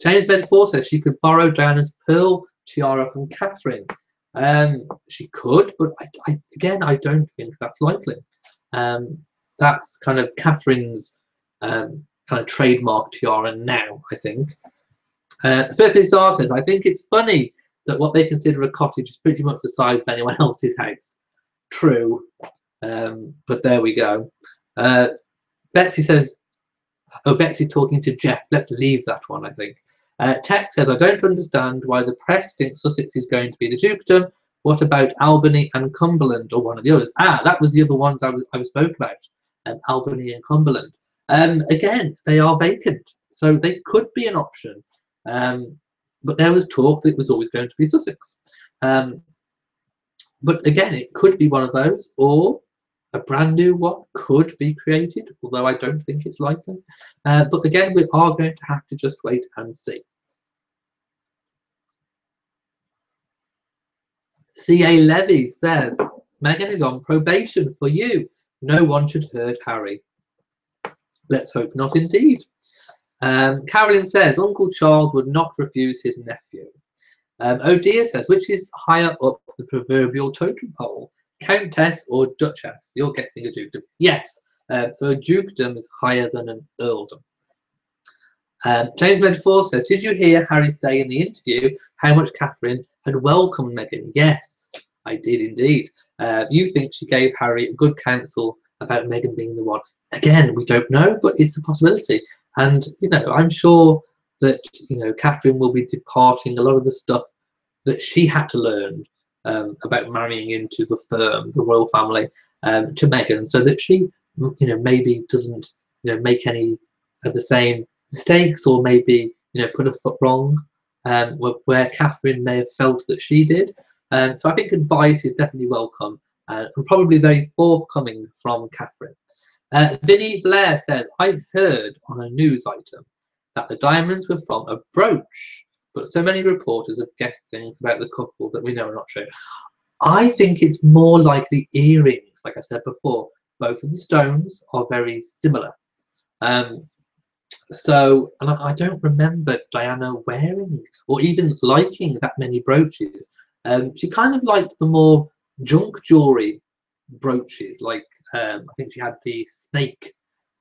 James Bedford says she could borrow Diana's pearl tiara from Catherine. She could, but again, I don't think that's likely. That's kind of Catherine's kind of trademark tiara now, I think. The first Mrs. says, I think it's funny that what they consider a cottage is pretty much the size of anyone else's house. True, but there we go. Betsy says, oh, Betsy talking to Jeff. Let's leave that one, I think. Tech says, I don't understand why the press thinks Sussex is going to be the dukedom What about Albany and Cumberland, or one of the others? Ah, that was the other ones I spoke about, Albany and Cumberland. Again, they are vacant, so they could be an option. But there was talk that it was always going to be Sussex. But again, it could be one of those, or a brand new one could be created, although I don't think it's likely. But again, we are going to have to just wait and see. C.A. Levy says, Meghan is on probation for you. No one should hurt Harry. Let's hope not indeed. Carolyn says, Uncle Charles would not refuse his nephew. Oh dear says, which is higher up the proverbial totem pole, Countess or Duchess? You're guessing a dukedom. Yes, so a dukedom is higher than an earldom. James Medford says, did you hear Harry say in the interview how much Catherine had welcomed Meghan? Yes, I did indeed. You think she gave Harry good counsel about Meghan being the one? Again, we don't know, but it's a possibility. And, you know, I'm sure that, you know, Catherine will be departing a lot of the stuff that she had to learn about marrying into the firm, the royal family, to Meghan, so that she, you know, maybe doesn't, you know, make any of the same mistakes, or maybe, you know, put a foot wrong where Catherine may have felt that she did. So I think advice is definitely welcome and probably very forthcoming from Catherine. Vinnie Blair says, I heard on a news item that the diamonds were from a brooch, but so many reporters have guessed things about the couple that we know are not true. I think it's more likely earrings. Like I said before, both of the stones are very similar. So, and I don't remember Diana wearing or even liking that many brooches. She kind of liked the more junk jewelry brooches, like I think she had the snake,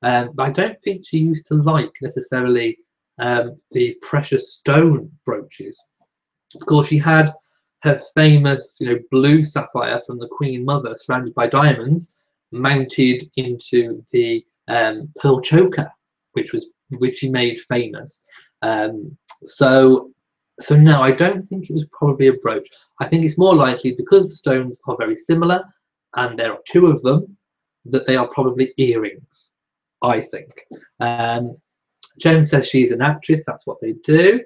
but I don't think she used to like necessarily the precious stone brooches. Of course, she had her famous, you know, blue sapphire from the Queen Mother, surrounded by diamonds, mounted into the pearl choker, which she made famous. So no, I don't think it was probably a brooch. I think it's more likely, because the stones are very similar and there are two of them, that they are probably earrings, I think. Jen says she's an actress, that's what they do.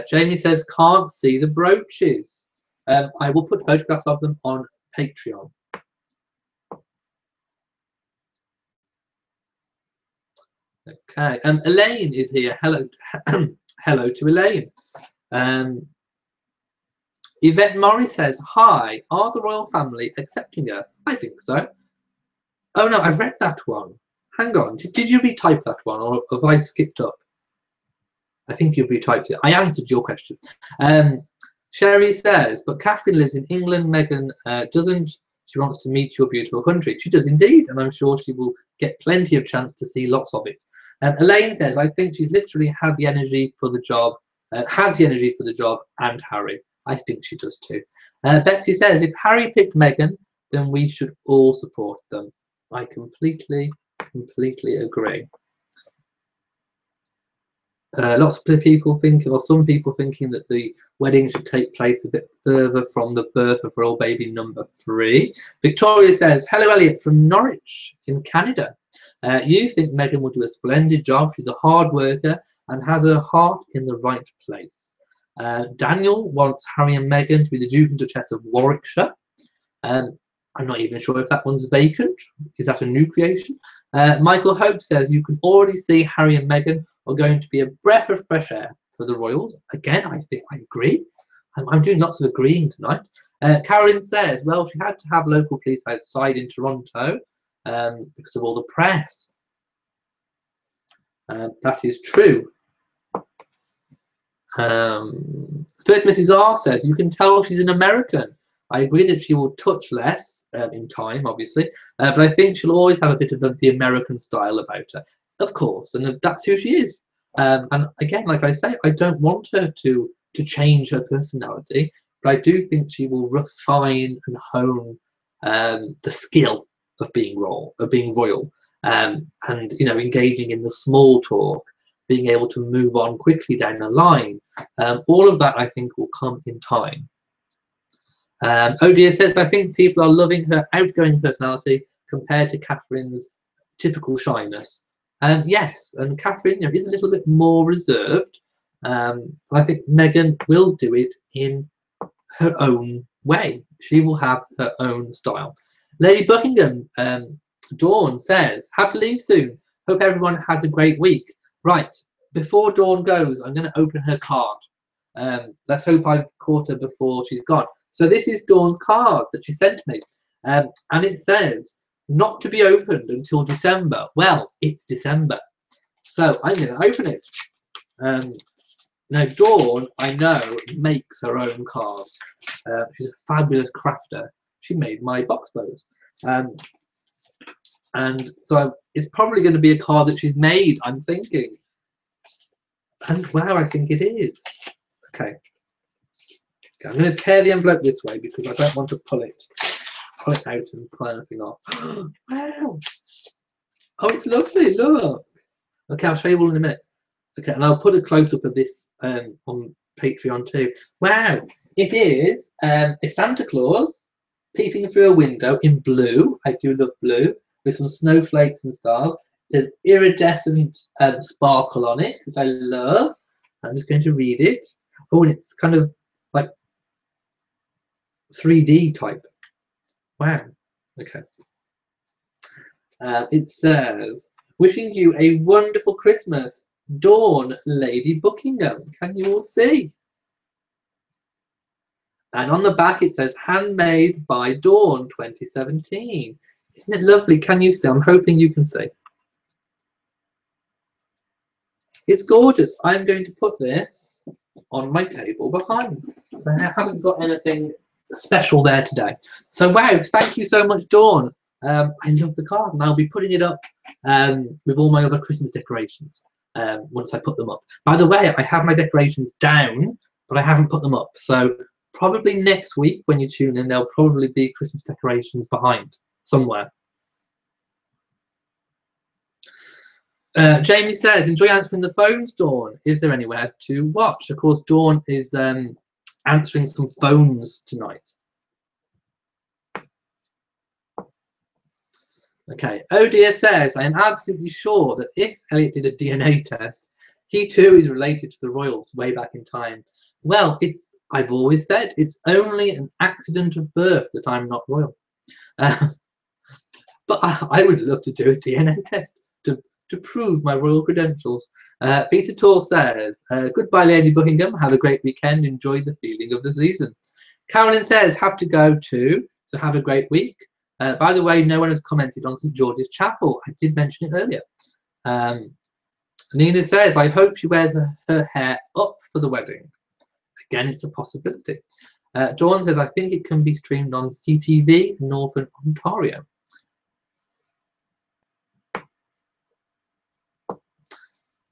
Jamie says can't see the brooches. I will put photographs of them on Patreon. Okay, Elaine is here. Hello, hello to Elaine. Yvette Morris says, hi, are the royal family accepting her? I think so. Oh no, I've read that one. Hang on, did you retype that one, or have I skipped up? I think you've retyped it. I answered your question. Sherry says, but Catherine lives in England, Meghan doesn't. She wants to meet your beautiful country. She does indeed, and I'm sure she will get plenty of chance to see lots of it. Elaine says, I think she's literally had the energy for the job, has the energy for the job and Harry. I think she does too. Betsy says, if Harry picked Meghan, then we should all support them. I completely agree. Lots of people think, or some people thinking, that the wedding should take place a bit further from the birth of royal baby number 3. Victoria says, hello Elliot from Norwich in Canada. You think Meghan will do a splendid job. She's a hard worker and has her heart in the right place. Daniel wants Harry and Meghan to be the Duke and Duchess of Warwickshire. I'm not even sure if that one's vacant. Is that a new creation? Michael Hope says, you can already see Harry and Meghan are going to be a breath of fresh air for the royals. Again, I think I agree. I'm doing lots of agreeing tonight. Carolyn says, well, she had to have local police outside in Toronto because of all the press. That is true. First Mrs. R says, you can tell she's an American. I agree that she will touch less in time, obviously, but I think she'll always have a bit of the American style about her, of course, and that's who she is. And again, like I say, I don't want her to change her personality, but I do think she will refine and hone the skill of being royal, and you know, engaging in the small talk, being able to move on quickly down the line. All of that, I think, will come in time. Oh dear says, I think people are loving her outgoing personality compared to Catherine's typical shyness. Yes, and Catherine, you know, is a little bit more reserved. I think Meghan will do it in her own way. She will have her own style. Lady Buckingham, Dawn says, have to leave soon. Hope everyone has a great week. Right, before Dawn goes, I'm going to open her card. Let's hope I've caught her before she's gone. So this is Dawn's card that she sent me. And it says, not to be opened until December. Well, it's December. So I'm going to open it. Now, Dawn, I know, makes her own cards. She's a fabulous crafter. She made my box bows. And so it's probably going to be a card that she's made, I'm thinking. And wow, I think it is. Okay. I'm going to tear the envelope this way because I don't want to pull it out and pull anything off. Wow. Oh, it's lovely. Look. Okay, I'll show you all in a minute. Okay, and I'll put a close-up of this on Patreon too. Wow, it is a Santa Claus peeping through a window in blue. I do love blue, with some snowflakes and stars. There's iridescent sparkle on it, which I love. I'm just going to read it. Oh, and it's kind of like 3D type. Wow. Okay. It says, wishing you a wonderful Christmas. Dawn, Lady Buckingham. Can you all see? And on the back it says, handmade by Dawn 2017. Isn't it lovely? Can you see? I'm hoping you can see. It's gorgeous. I'm going to put this on my table behind. I haven't got anything special there today. So wow, thank you so much, Dawn. I love the card, and I'll be putting it up with all my other Christmas decorations once I put them up. By the way, I have my decorations down, but I haven't put them up. So probably next week when you tune in, there'll probably be Christmas decorations behind somewhere. Jamie says, enjoy answering the phones, Dawn. Is there anywhere to watch? Of course, Dawn is answering some phones tonight. Okay, oh dear says, I am absolutely sure that if Elliot did a DNA test, he too is related to the royals way back in time. Well, I've always said, it's only an accident of birth that I'm not royal. But I would love to do a DNA test to prove my royal credentials. Peter Tor says, goodbye, Lady Buckingham. Have a great weekend. Enjoy the feeling of the season. Carolyn says, have to go too. So have a great week. By the way, no one has commented on St. George's Chapel. I did mention it earlier. Nina says, I hope she wears her hair up for the wedding. Again, it's a possibility. Dawn says, I think it can be streamed on CTV in Northern Ontario.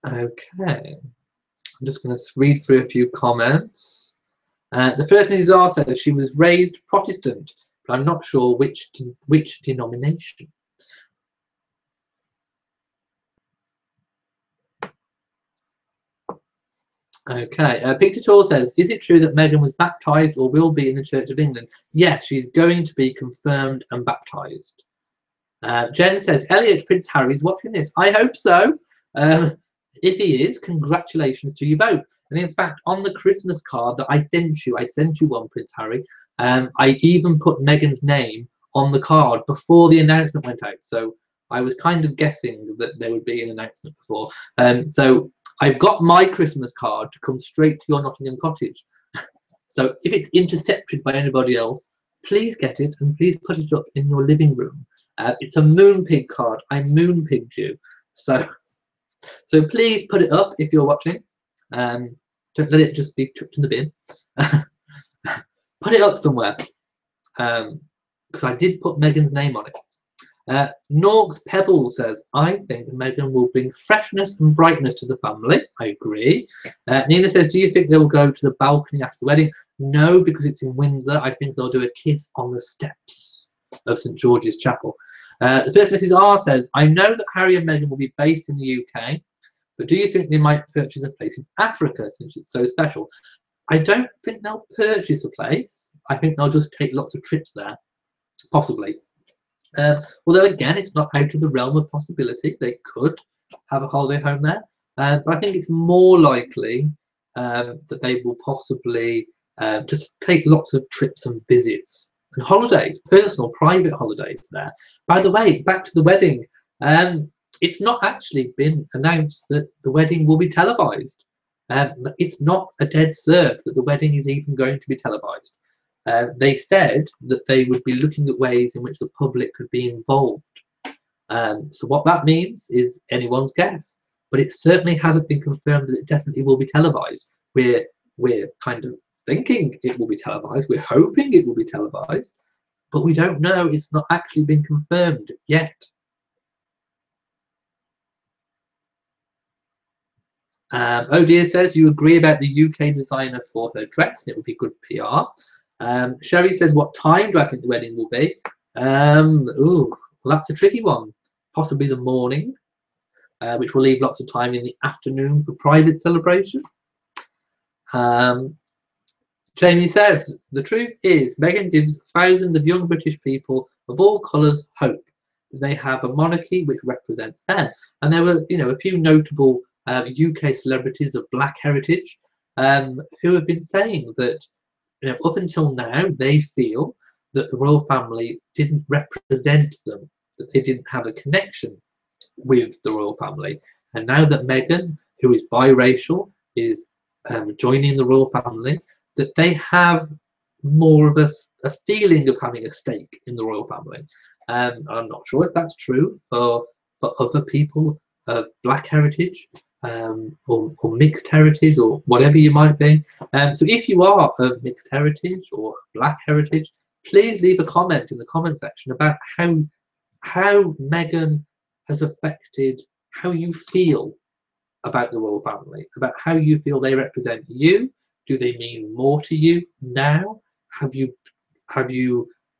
Okay, I'm just going to read through a few comments. The first Mrs. R says she was raised Protestant, but I'm not sure which denomination. Okay, Peter Tor says, is it true that Meghan was baptised or will be in the Church of England? Yes, she's going to be confirmed and baptised. Jen says, Elliot, Prince Harry's watching this. I hope so. If he is, congratulations to you both. And in fact, on the Christmas card that I sent you one, Prince Harry, I even put Meghan's name on the card before the announcement went out. So I was kind of guessing that there would be an announcement before. So I've got my Christmas card to come straight to your Nottingham cottage. So if it's intercepted by anybody else, please get it and please put it up in your living room. It's a Moonpig card. I Moonpigged you. So please put it up if you're watching. Don't let it just be chucked in the bin. Put it up somewhere. Because I did put Meghan's name on it. Norks Pebble says, I think Meghan will bring freshness and brightness to the family. I agree. Nina says, do you think they will go to the balcony after the wedding? No, because it's in Windsor. I think they'll do a kiss on the steps of St. George's Chapel. The first Mrs. R says, I know that Harry and Meghan will be based in the UK, but do you think they might purchase a place in Africa since it's so special? I don't think they'll purchase a place. I think they'll just take lots of trips there, possibly. Although again, it's not out of the realm of possibility. They could have a holiday home there, but I think it's more likely that they will possibly just take lots of trips and visits and holidays, personal, private holidays there. By the way, back to the wedding. It's not actually been announced that the wedding will be televised. It's not a dead cert that the wedding is even going to be televised. They said that they would be looking at ways in which the public could be involved. So what that means is anyone's guess, but it certainly hasn't been confirmed that it definitely will be televised. We're kind of thinking it will be televised. We're hoping it will be televised, but we don't know. It's not actually been confirmed yet. Oh dear says you agree about the UK designer for her dress, and it would be good PR. Sherry says, what time do I think the wedding will be? Well, that's a tricky one. Possibly the morning, which will leave lots of time in the afternoon for private celebration. Jamie says, the truth is Meghan gives thousands of young British people of all colours hope. They have a monarchy which represents them. And there were, a few notable UK celebrities of black heritage who have been saying that up until now they feel that the royal family didn't represent them, that they didn't have a connection with the royal family. And now that Meghan, who is biracial, is joining the royal family, that they have more of a feeling of having a stake in the royal family. I'm not sure if that's true for other people of black heritage or mixed heritage or whatever you might be. So if you are of mixed heritage or black heritage, please leave a comment in the comment section about how Meghan has affected how you feel about the royal family, about how you feel they represent you. Do they mean more to you now? Have you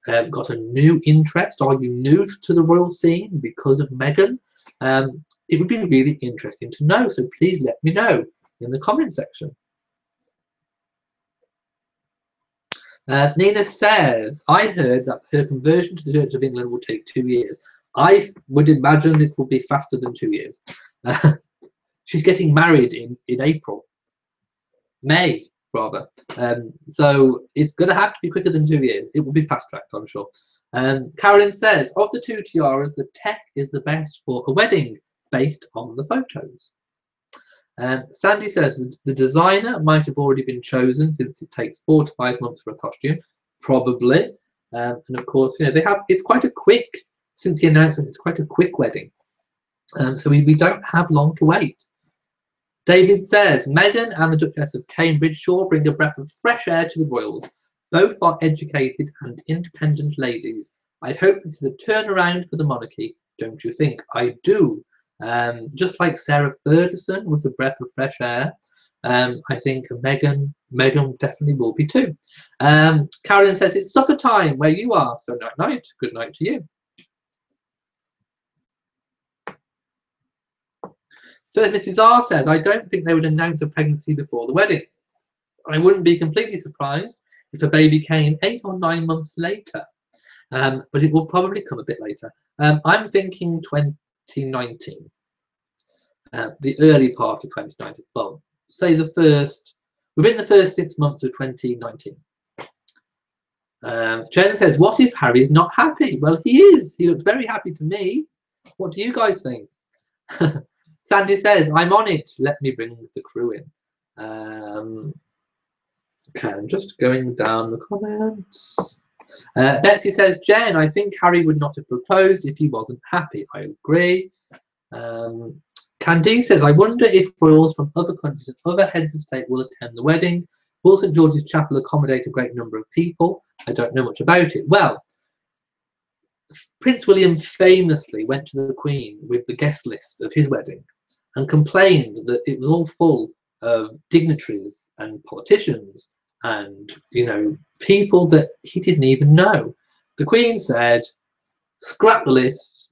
got a new interest? Are you new to the royal scene because of Meghan? It would be really interesting to know, so please let me know in the comment section. Nina says, I heard that her conversion to the Church of England will take 2 years. I would imagine it will be faster than 2 years. She's getting married in April. May, rather. So it's going to have to be quicker than 2 years. It will be fast-tracked, I'm sure. Carolyn says, of the two tiaras, the tech is the best for a wedding based on the photos. Sandy says the designer might have already been chosen since it takes 4 to 5 months for a costume, probably. And of course, it's quite a quick, since the announcement, it's quite a quick wedding. So we don't have long to wait. David says, Meghan and the Duchess of Cambridge sure bring a breath of fresh air to the royals. Both are educated and independent ladies. I hope this is a turnaround for the monarchy, don't you think? I do. Just like Sarah Ferguson was a breath of fresh air, I think Meghan definitely will be too. Carolyn says, it's supper time where you are, so night-night. Good night to you. First Mrs. R says, I don't think they would announce a pregnancy before the wedding. I wouldn't be completely surprised if a baby came 8 or 9 months later, but it will probably come a bit later. I'm thinking 2019, the early part of 2019. Well, say within the first 6 months of 2019. Jen says, what if Harry's not happy? Well, he is. He looks very happy to me. What do you guys think? Sandy says, I'm on it. Let me bring the crew in. Okay, I'm just going down the comments. Betsy says, Jen, I think Harry would not have proposed if he wasn't happy. I agree. Candice says, I wonder if royals from other countries and other heads of state will attend the wedding. Will St George's Chapel accommodate a great number of people? I don't know much about it. Well, Prince William famously went to the Queen with the guest list of his wedding and complained that it was all full of dignitaries and politicians and, people that he didn't even know. The Queen said, scrap the list,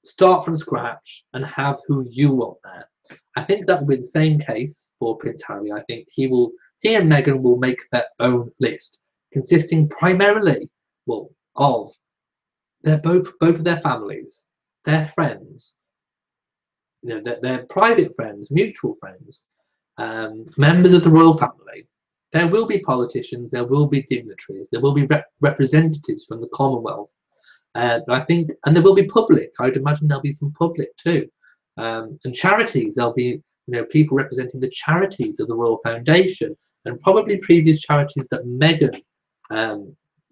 start from scratch and have who you want there. I think that will be the same case for Prince Harry. I think he will he and Meghan will make their own list, consisting primarily, well, of both of their families, their friends, their private friends, mutual friends, members of the royal family. There will be politicians, there will be dignitaries, there will be representatives from the Commonwealth. But I think, and there will be public. I would imagine there'll be some public too, and charities. There'll be people representing the charities of the Royal Foundation, and probably previous charities that Meghan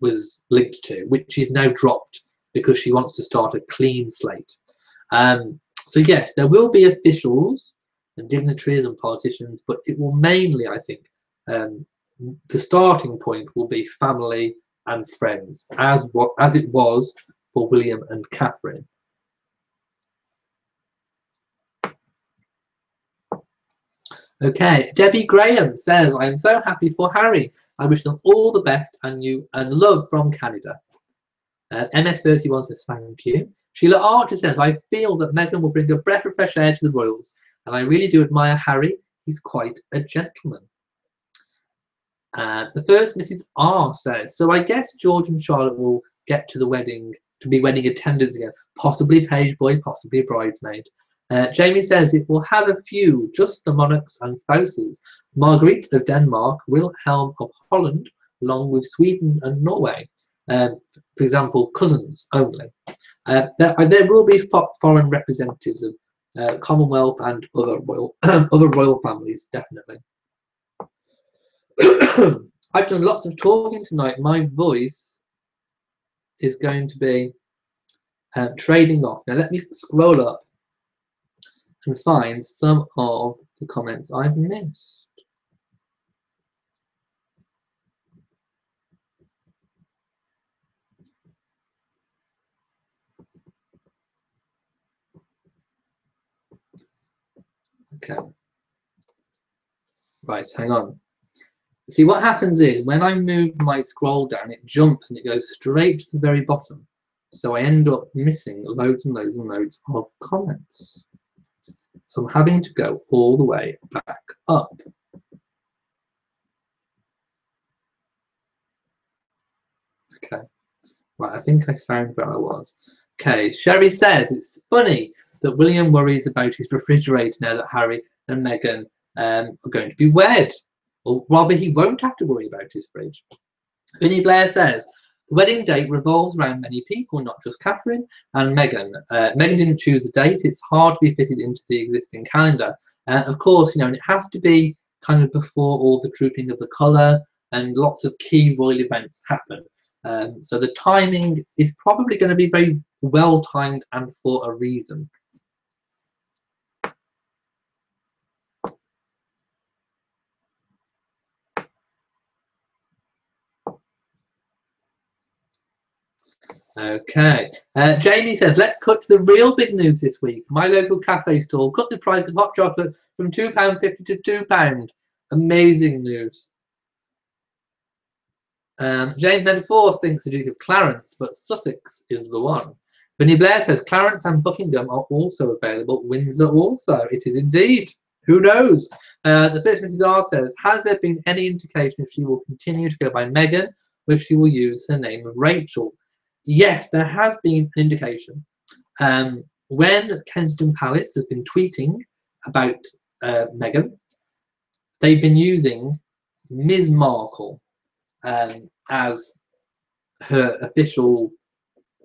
was linked to, which she's now dropped because she wants to start a clean slate. So yes, there will be officials and dignitaries and politicians, but it will mainly, I think, the starting point will be family and friends, as it was for William and Catherine. Okay, Debbie Graham says, I am so happy for Harry. I wish them all the best and love from Canada. MS31 says, thank you. Sheila Archer says, I feel that Meghan will bring a breath of fresh air to the royals, and I really do admire Harry. He's quite a gentleman. The first Mrs. R says, so I guess George and Charlotte will get to the wedding, to be wedding attendants again, possibly page boy, possibly bridesmaid. Jamie says it will have a few, just the monarchs and spouses. Marguerite of Denmark, Wilhelm of Holland, along with Sweden and Norway. For example, cousins only. There will be foreign representatives of Commonwealth and other royal families, definitely. I've done lots of talking tonight. My voice is going to be trading off. Now let me scroll up and find some of the comments I've missed. Okay. Right, hang on. See, what happens is when I move my scroll down, it jumps and it goes straight to the very bottom. So I end up missing loads and loads and loads of comments. So I'm having to go all the way back up. Okay. Right, I think I found where I was. Okay, Sherry says it's funny that William worries about his refrigerator now that Harry and Meghan are going to be wed. Or rather, he won't have to worry about his fridge. Vinnie Blair says the wedding date revolves around many people, not just Catherine and Meghan. Meghan didn't choose the date. It's hard to be fitted into the existing calendar. Of course, and it has to be kind of before all the drooping of the colour and lots of key royal events happen. So the timing is probably going to be very well timed and for a reason. Okay, Jamie says, let's cut to the real big news this week. My local cafe stall cut the price of hot chocolate from £2.50 to £2. Amazing news. James 94 thinks the Duke of Clarence, but Sussex is the one. Vinnie Blair says Clarence and Buckingham are also available. Windsor also. It is indeed. Who knows? The first Mrs. R says, has there been any indication if she will continue to go by Meghan or if she will use her name of Rachel? Yes, there has been an indication. When Kensington Palace has been tweeting about Meghan, they've been using Ms. Markle as her official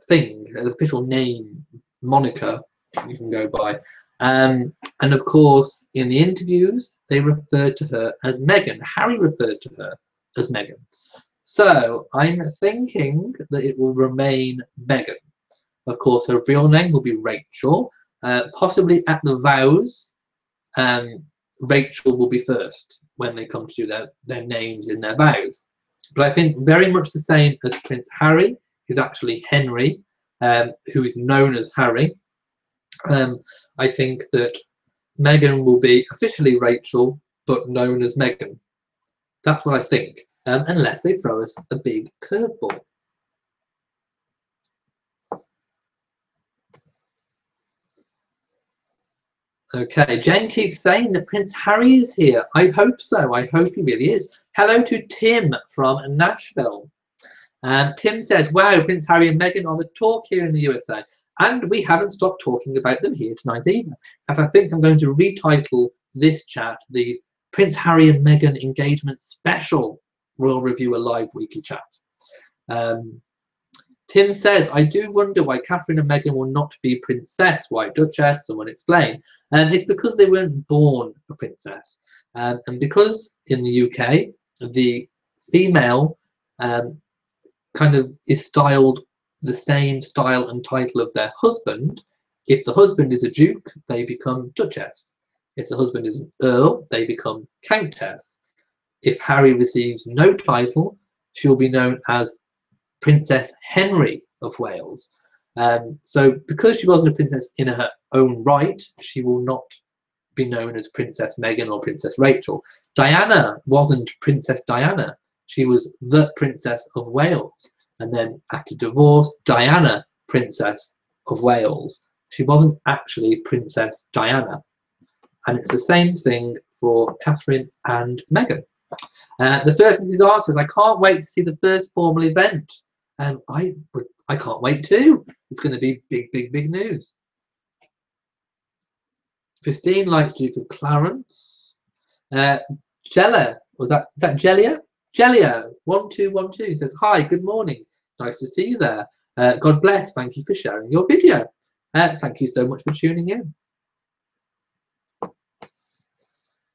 thing, her official name, moniker you can go by. And of course, in the interviews, they referred to her as Meghan. Harry referred to her as Meghan. So I'm thinking that it will remain Meghan. Of course, her real name will be Rachel. Possibly at the vows, Rachel will be first when they come to do their names in their vows. But I think very much the same as Prince Harry is actually Henry, who is known as Harry. I think that Meghan will be officially Rachel, but known as Meghan. That's what I think, unless they throw us a big curveball. Okay, Jen keeps saying that Prince Harry is here. I hope so. I hope he really is. Hello to Tim from Nashville. Tim says, wow, Prince Harry and Meghan are the talk here in the USA. And we haven't stopped talking about them here tonight either. And I think I'm going to retitle this chat the Prince Harry and Meghan Engagement Special Royal Review, a live weekly chat. Tim says, I do wonder why Catherine and Meghan will not be princess. Why duchess? Someone explain. And it's because they weren't born a princess. And because in the UK, the female kind of is styled the same style and title of their husband. If the husband is a duke, they become duchess. If the husband is an earl, they become countess. If Harry receives no title, she will be known as Princess Henry of Wales. So because she wasn't a princess in her own right, she will not be known as Princess Meghan or Princess Rachel. Diana wasn't Princess Diana. She was the Princess of Wales. And then after divorce, Diana, Princess of Wales. She wasn't actually Princess Diana. And it's the same thing for Catherine and Meghan. The first Mrs. R says, I can't wait to see the first formal event. I can't wait too. It's going to be big, big, big news. 15 likes Duke of Clarence. Jella, is that Jelia? Jelia 1212 says, hi, good morning. Nice to see you there. God bless. Thank you for sharing your video. Thank you so much for tuning in.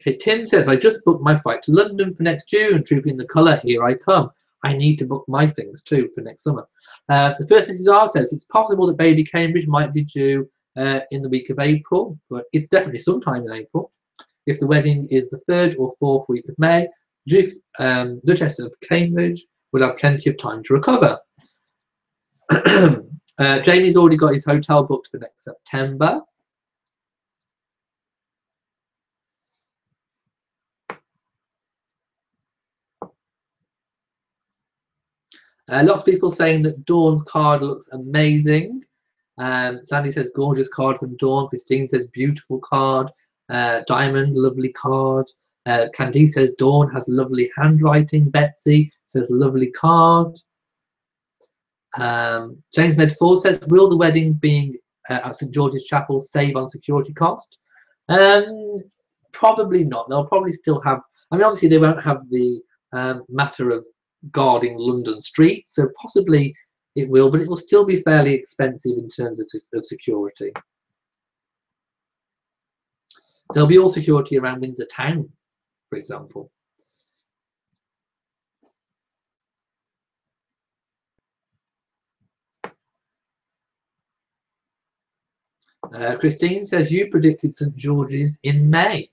Okay, Tim says, I just booked my flight to London for next June. Trooping the colour, here I come. I need to book my things too for next summer. The first Mrs. R says, it's possible that baby Cambridge might be due in the week of April, but it's definitely sometime in April. If the wedding is the 3rd or 4th week of May, Duchess of Cambridge will have plenty of time to recover. Jamie's already got his hotel booked for next September. Lots of people saying that Dawn's card looks amazing. Sandy says gorgeous card from Dawn. Christine says beautiful card. Diamond, lovely card. Candice says Dawn has lovely handwriting. Betsy says lovely card. James Medford says, will the wedding being at St George's Chapel save on security cost? Probably not. They'll probably still have, I mean, obviously they won't have the matter of guarding London streets, so possibly it will, but it will still be fairly expensive in terms of security. There'll be all security around Windsor Town, for example. Christine says, you predicted St George's in May.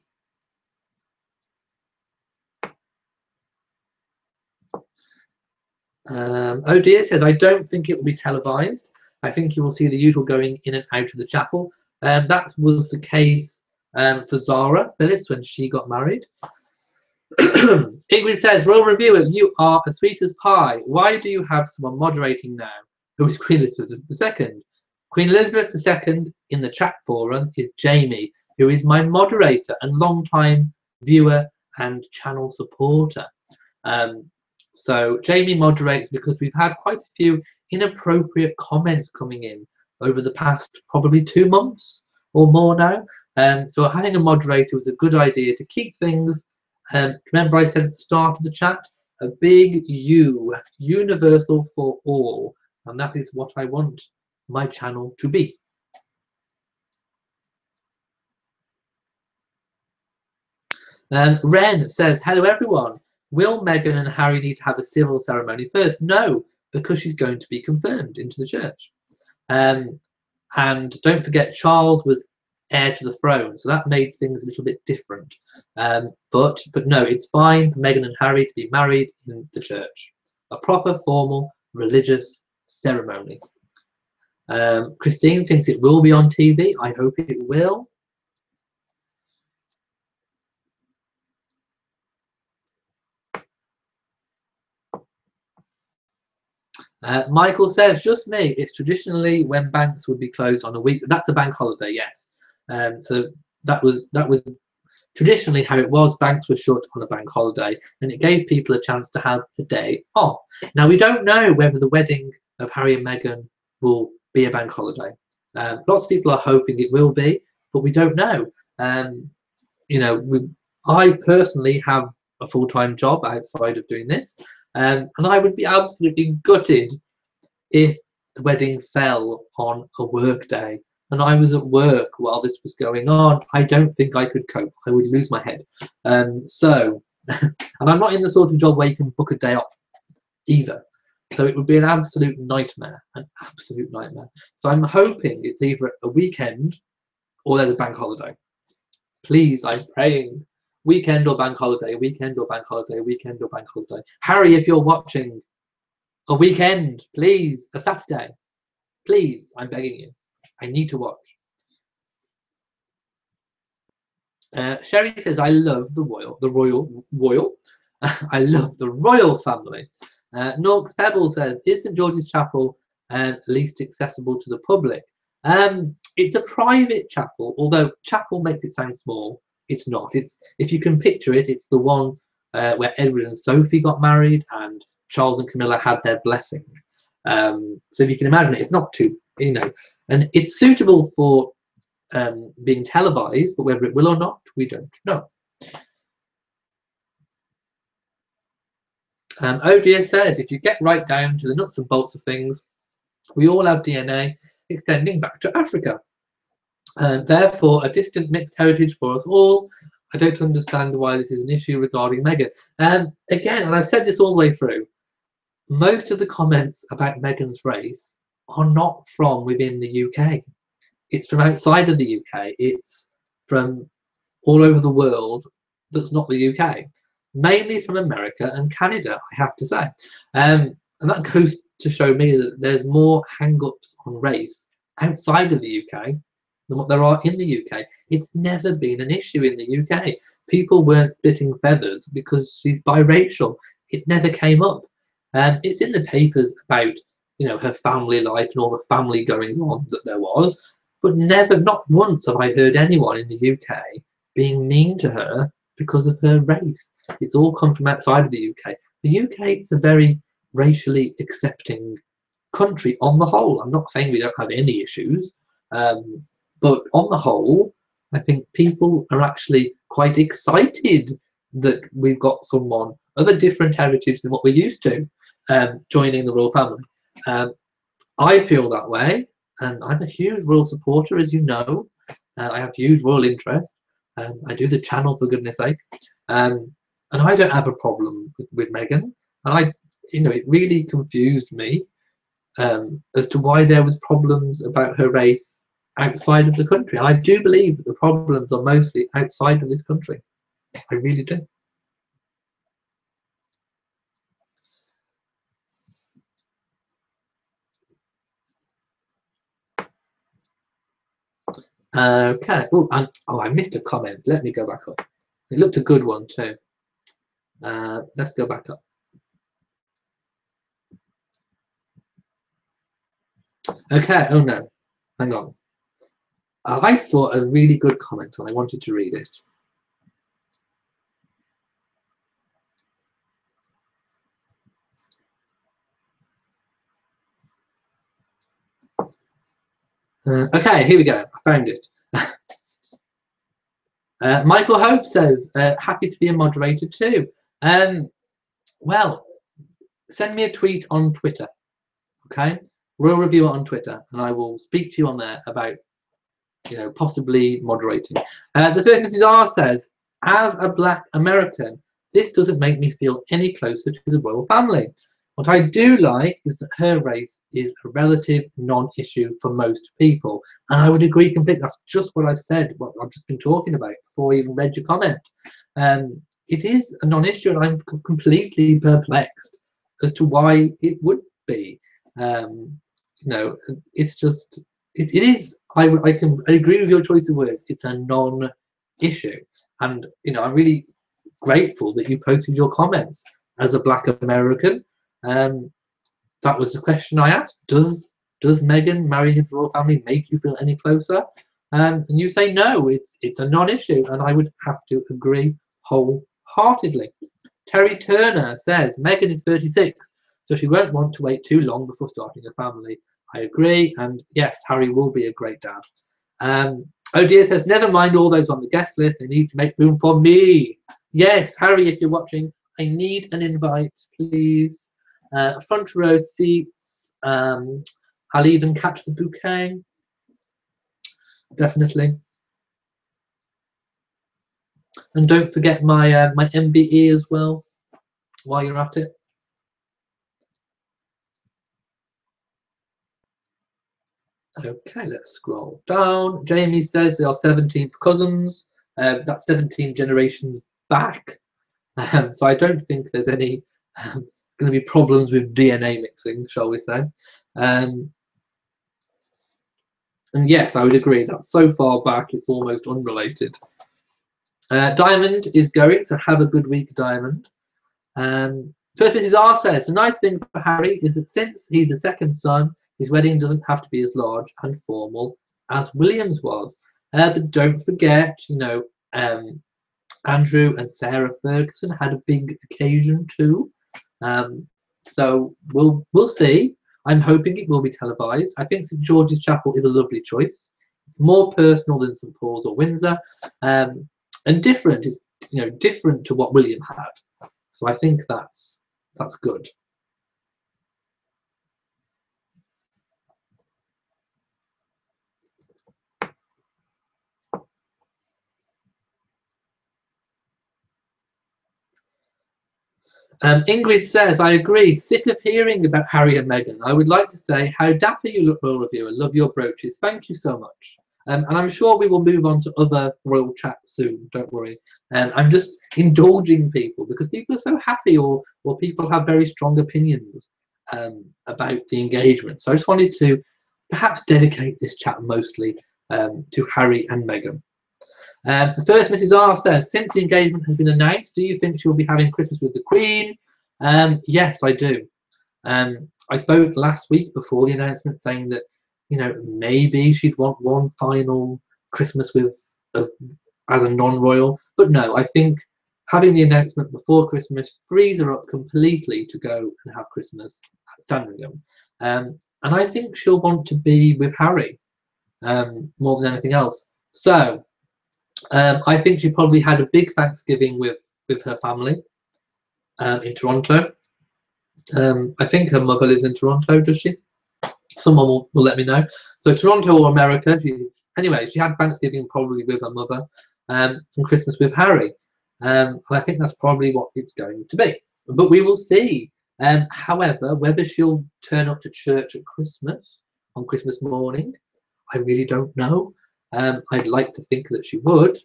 Oh dear says, I don't think it will be televised. I think you will see the usual going in and out of the chapel. That was the case for Zara Phillips when she got married. Ingrid says, Royal Reviewer, you are as sweet as pie. Why do you have someone moderating now? Who is Queen Elizabeth II? Queen Elizabeth II in the chat forum is Jamie, who is my moderator and long-time viewer and channel supporter. So Jamie moderates because we've had quite a few inappropriate comments coming in over the past probably 2 months or more now. So having a moderator was a good idea to keep things. Remember I said at the start of the chat, a big U, universal for all. And that is what I want my channel to be. Ren says, hello everyone. Will Meghan and Harry need to have a civil ceremony first? No, because she's going to be confirmed into the church. And don't forget, Charles was heir to the throne, so that made things a little bit different. But no, it's fine for Meghan and Harry to be married in the church. A proper, formal, religious ceremony. Christine thinks it will be on TV. I hope it will. Michael says, just me, it's traditionally when banks would be closed on a week. That's a bank holiday, yes. So that was traditionally how it was. Banks were shut on a bank holiday, and it gave people a chance to have a day off. Now, we don't know whether the wedding of Harry and Meghan will be a bank holiday. Lots of people are hoping it will be, but we don't know. You know, I personally have a full-time job outside of doing this, and I would be absolutely gutted if the wedding fell on a work day and I was at work while this was going on. I don't think I could cope. I would lose my head. So, and I'm not in the sort of job where you can book a day off either. So it would be an absolute nightmare, So I'm hoping it's either a weekend or there's a bank holiday. Please, I'm praying. Weekend or bank holiday, weekend or bank holiday, weekend or bank holiday. Harry, if you're watching, a weekend, please, a Saturday. Please, I'm begging you. I need to watch. Sherry says, I love the royal. I love the royal family. Norks Pebble says, is St George's Chapel least accessible to the public? It's a private chapel, although chapel makes it sound small. It's not. It's, if you can picture it, it's the one where Edward and Sophie got married and Charles and Camilla had their blessing. So if you can imagine it, it's not too, you know, and it's suitable for being televised, but whether it will or not, we don't know. OGS says, if you get right down to the nuts and bolts of things, we all have DNA extending back to Africa. Therefore, a distant mixed heritage for us all. I don't understand why this is an issue regarding Meghan. Again, and I've said this all the way through, most of the comments about Meghan's race are not from within the UK. It's from outside of the UK. It's from all over the world that's not the UK. Mainly from America and Canada, I have to say. And that goes to show me that there's more hang-ups on race outside of the UK than what there are in the UK. It's never been an issue in the UK. People weren't splitting feathers because she's biracial. It never came up. It's in the papers about, you know, her family life and all the family goings on that there was, but never, not once have I heard anyone in the UK being mean to her because of her race. It's all come from outside of the UK. The UK is a very racially accepting country on the whole. I'm not saying we don't have any issues, but on the whole, I think people are actually quite excited that we've got someone of a different heritage than what we're used to joining the royal family. I feel that way, and I'm a huge royal supporter, as you know. I have huge royal interest. I do the channel, for goodness sake, and I don't have a problem with Meghan. And you know, it really confused me as to why there was problems about her race outside of the country. And I do believe that the problems are mostly outside of this country. I really do. Okay. Oh, I missed a comment. Let me go back up. It looked a good one too. Let's go back up. Okay. Oh no. Hang on. I saw a really good comment and I wanted to read it. Okay, here we go. I found it. Michael Hope says, happy to be a moderator too. Well, send me a tweet on Twitter, okay? Royal Reviewer on Twitter, and I will speak to you on there about, you know, possibly moderating. The first Mrs. R says, as a Black American, this doesn't make me feel any closer to the royal family. What I do like is that her race is a relative non-issue for most people. And I would agree completely. That's just what I've said, what I've just been talking about before I even read your comment. It is a non-issue, and I'm completely perplexed as to why it would be. You know, it's just, it is, I agree with your choice of words. It's a non-issue. And, you know, I'm really grateful that you posted your comments as a Black American. That was the question I asked. Does Meghan marrying into the royal family make you feel any closer? and you say no, it's a non-issue, and I would have to agree wholeheartedly. Terry Turner says Meghan is 36, so she won't want to wait too long before starting a family. I agree, and yes, Harry will be a great dad. Oh dear says, never mind all those on the guest list, they need to make room for me. Yes, Harry, if you're watching, I need an invite, please. Front row seats. I'll even catch the bouquet. Definitely. And don't forget my my MBE as well while you're at it. Okay, let's scroll down. Jamie says they are 17th cousins. That's 17 generations back. So I don't think there's any going to be problems with DNA mixing, shall we say. And yes, I would agree that so far back it's almost unrelated. Diamond is going, so have a good week, Diamond. First Mrs. R says, the nice thing for Harry is that since he's the second son, his wedding doesn't have to be as large and formal as William's was. But don't forget, you know, Andrew and Sarah Ferguson had a big occasion too. So we'll see. I'm hoping it will be televised. I think St George's Chapel is a lovely choice. It's more personal than St Paul's or Windsor, and different. Is different to what William had. So I think that's good. Ingrid says, I agree. Sick of hearing about Harry and Meghan. I would like to say how dapper you look, all of you. I love your brooches. Thank you so much. And I'm sure we will move on to other royal chats soon. Don't worry. I'm just indulging people because people are so happy, or people have very strong opinions about the engagement. So I just wanted to perhaps dedicate this chat mostly to Harry and Meghan. The first Mrs. R says, since the engagement has been announced, do you think she'll be having Christmas with the Queen? Yes, I do. I spoke last week before the announcement saying that, maybe she'd want one final Christmas with as a non-royal, but no, I think having the announcement before Christmas frees her up completely to go and have Christmas at Sandringham. And I think she'll want to be with Harry more than anything else. So I think she probably had a big Thanksgiving with her family in Toronto. I think her mother lives in Toronto, does she? Someone will let me know. So Toronto or America. Anyway, she had Thanksgiving probably with her mother and Christmas with Harry. And I think that's probably what it's going to be. But we will see. However, whether she'll turn up to church at Christmas on Christmas morning, I really don't know. I'd like to think that she would.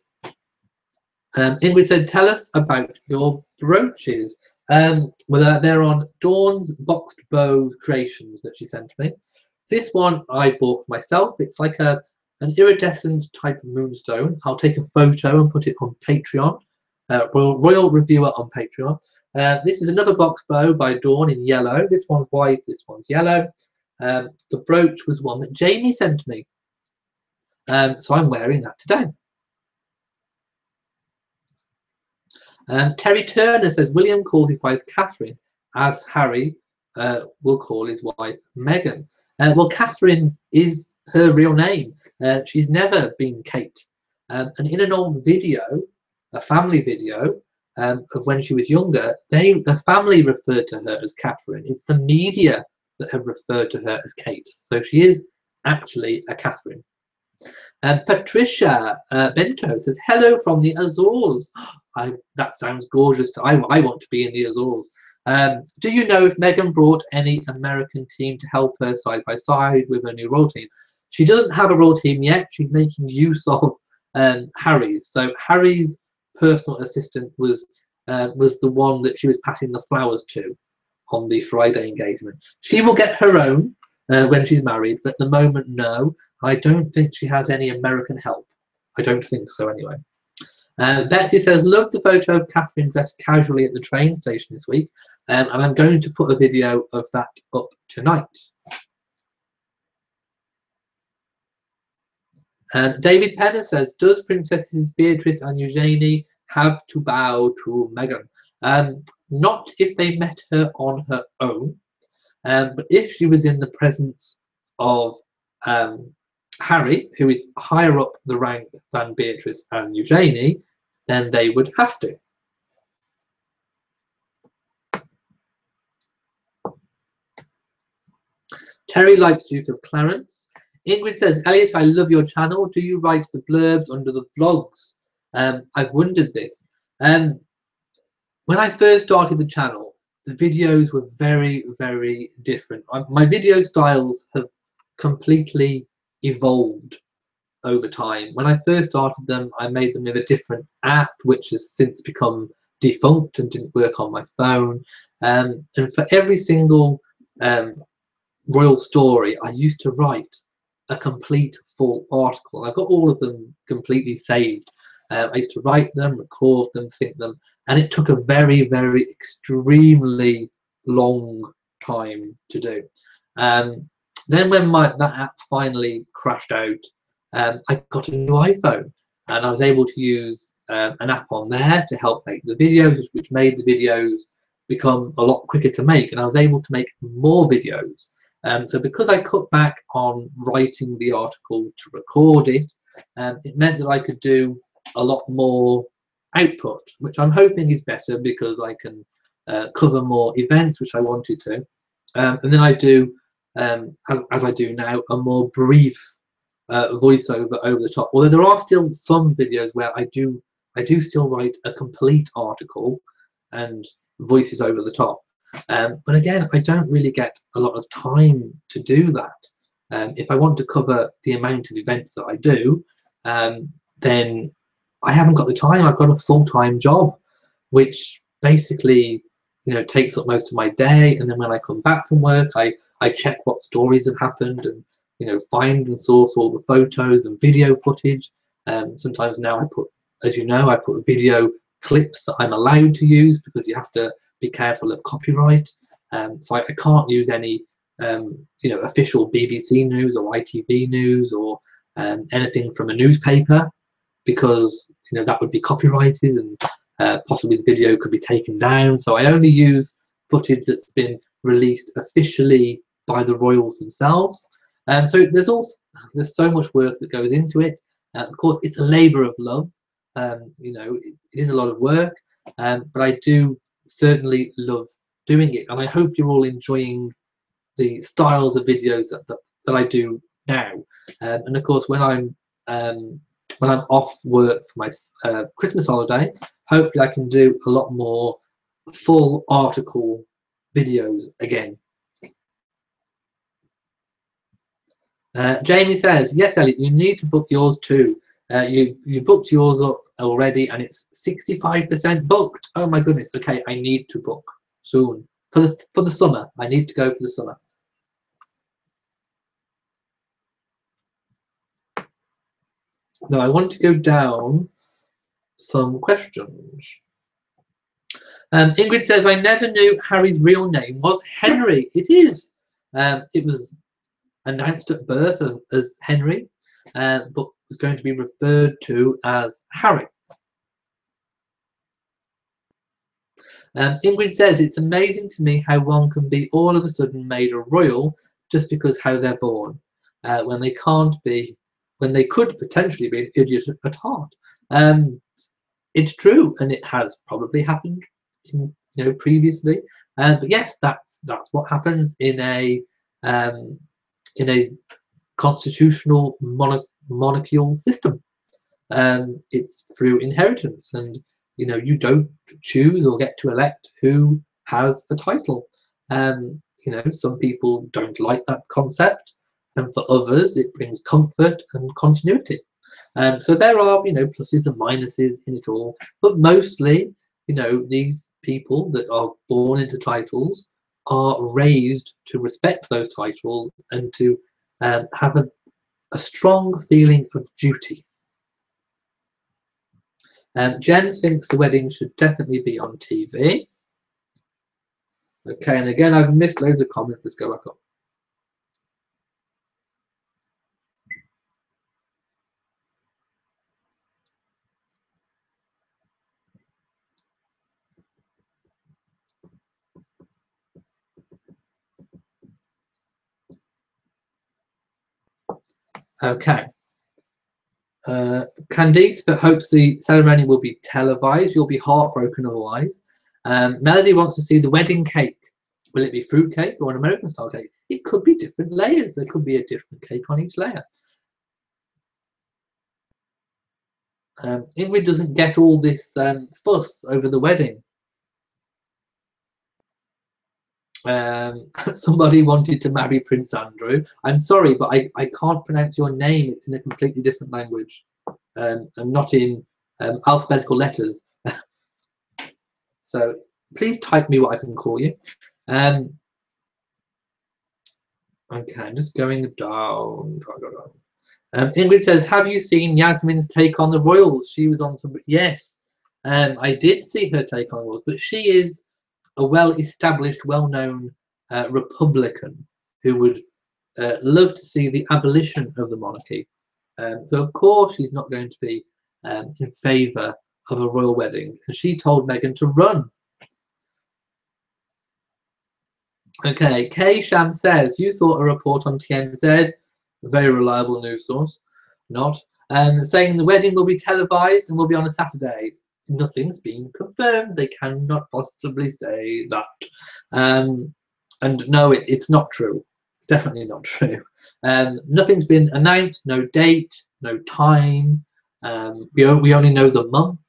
Ingrid said, tell us about your brooches. Well, they're on Dawn's Boxed Bow Creations that she sent me. This one I bought for myself. It's like an iridescent type of moonstone. I'll take a photo and put it on Patreon. Royal Reviewer on Patreon. This is another box bow by Dawn in yellow. This one's white, this one's yellow. The brooch was one that Jamie sent me. So I'm wearing that today. Terry Turner says William calls his wife Catherine, as Harry will call his wife Meghan. Well, Catherine is her real name. She's never been Kate. And in an old video, a family video of when she was younger, the family referred to her as Catherine. It's the media that have referred to her as Kate. So she is actually a Catherine. Patricia Bento says, hello from the Azores. That sounds gorgeous. I want to be in the Azores. Do you know if Meghan brought any American team to help her side by side with her new royal team? She doesn't have a royal team yet. She's making use of Harry's. So Harry's personal assistant was the one that she was passing the flowers to on the Friday engagement. She will get her own when she's married, but at the moment, no. I don't think she has any American help. I don't think so, anyway. Betsy says, love the photo of Catherine dressed casually at the train station this week, and I'm going to put a video of that up tonight. David Penner says, does Princesses Beatrice and Eugenie have to bow to Meghan? Not if they met her on her own, but if she was in the presence of Harry, who is higher up the rank than Beatrice and Eugenie, then they would have to. Terry likes Duke of Clarence. Ingrid says, Elliot, I love your channel. Do you write the blurbs under the vlogs? I've wondered this. When I first started the channel, the videos were very, very different. My video styles have completely evolved over time. When I first started them, I made them with a different app, which has since become defunct and didn't work on my phone. And for every single royal story, I used to write a complete full article. I've got all of them completely saved. I used to write them, record them, sync them, and it took a very, very extremely long time to do. Then when that app finally crashed out, I got a new iPhone, and I was able to use an app on there to help make the videos, which made the videos become a lot quicker to make, and I was able to make more videos. So because I cut back on writing the article to record it, it meant that I could do a lot more output, which I'm hoping is better because I can cover more events, which I wanted to. And then I do, as I do now, a more brief voiceover over the top. Although there are still some videos where I do still write a complete article and voices over the top. But again, I don't really get a lot of time to do that. If I want to cover the amount of events that I do, then I haven't got the time. I've got a full-time job, which basically, takes up most of my day. And then when I come back from work, I check what stories have happened and, find and source all the photos and video footage. Sometimes now I put, as you know, I put video clips that I'm allowed to use because you have to be careful of copyright. So I can't use any, official BBC news or ITV news or anything from a newspaper because, that would be copyrighted and possibly the video could be taken down. So I only use footage that's been released officially by the royals themselves. So there's so much work that goes into it. Of course, it's a labour of love. It is a lot of work, but I do certainly love doing it, and I hope you're all enjoying the styles of videos that I do now. And of course, when I'm off work for my Christmas holiday, hopefully I can do a lot more full article videos again. Jamie says, yes, Elliot, you need to book yours too. You booked yours up already and it's 65% booked. Oh my goodness. Okay, I need to book soon for the summer. I need to go for the summer. Now I want to go down some questions. Ingrid says, I never knew Harry's real name was Henry. It is. It was announced at birth as Henry, but was going to be referred to as Harry. Ingrid says, it's amazing to me how one can be all of a sudden made a royal just because how they're born, when they could potentially be an idiot at heart. It's true, and it has probably happened previously. But yes, that's what happens in a constitutional monarchical system. It's through inheritance, and you don't choose or get to elect who has the title. Some people don't like that concept, and for others it brings comfort and continuity. So there are pluses and minuses in it all, but mostly these people that are born into titles are raised to respect those titles and to have a strong feeling of duty. Jen thinks the wedding should definitely be on TV. Okay, and again, I've missed loads of comments. Let's go back up. Okay. Candice hopes the ceremony will be televised. You'll be heartbroken otherwise. Melody wants to see the wedding cake. Will it be fruit cake or an American style cake? It could be different layers. There could be a different cake on each layer. Ingrid doesn't get all this fuss over the wedding. Somebody wanted to marry Prince Andrew. I'm sorry, but I can't pronounce your name. It's in a completely different language and not in alphabetical letters. So please type me what I can call you. Okay, I'm just going down. Ingrid says, have you seen Yasmin's take on the royals? She was on some. Yes, I did see her take on the royals, but she is a well-established, well-known Republican who would love to see the abolition of the monarchy. So of course she's not going to be in favour of a royal wedding, and she told Meghan to run. Okay, Kay Sham says, you saw a report on TMZ, a very reliable news source, not, saying the wedding will be televised and will be on a Saturday. Nothing's been confirmed. They cannot possibly say that. And no, it's not true. Definitely not true. Nothing's been announced, no date, no time. We only know the month.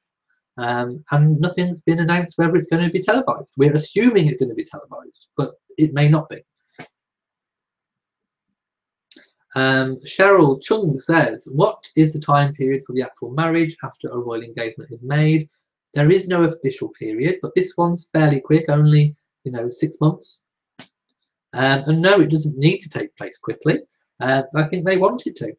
And nothing's been announced whether it's going to be televised. We're assuming it's going to be televised, but it may not be. Cheryl Chung says, what is the time period for the actual marriage after a royal engagement is made? There is no official period, but this one's fairly quick, only 6 months. And no, it doesn't need to take place quickly. I think they want it to.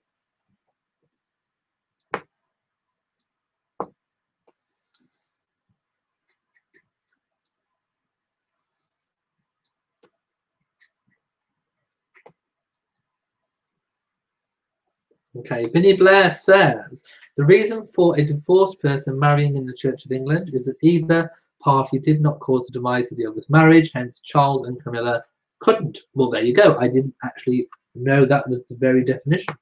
Okay, Vinnie Blair says, the reason for a divorced person marrying in the Church of England is that either party did not cause the demise of the other's marriage, hence Charles and Camilla couldn't. Well, there you go. I didn't actually know that was the very definition.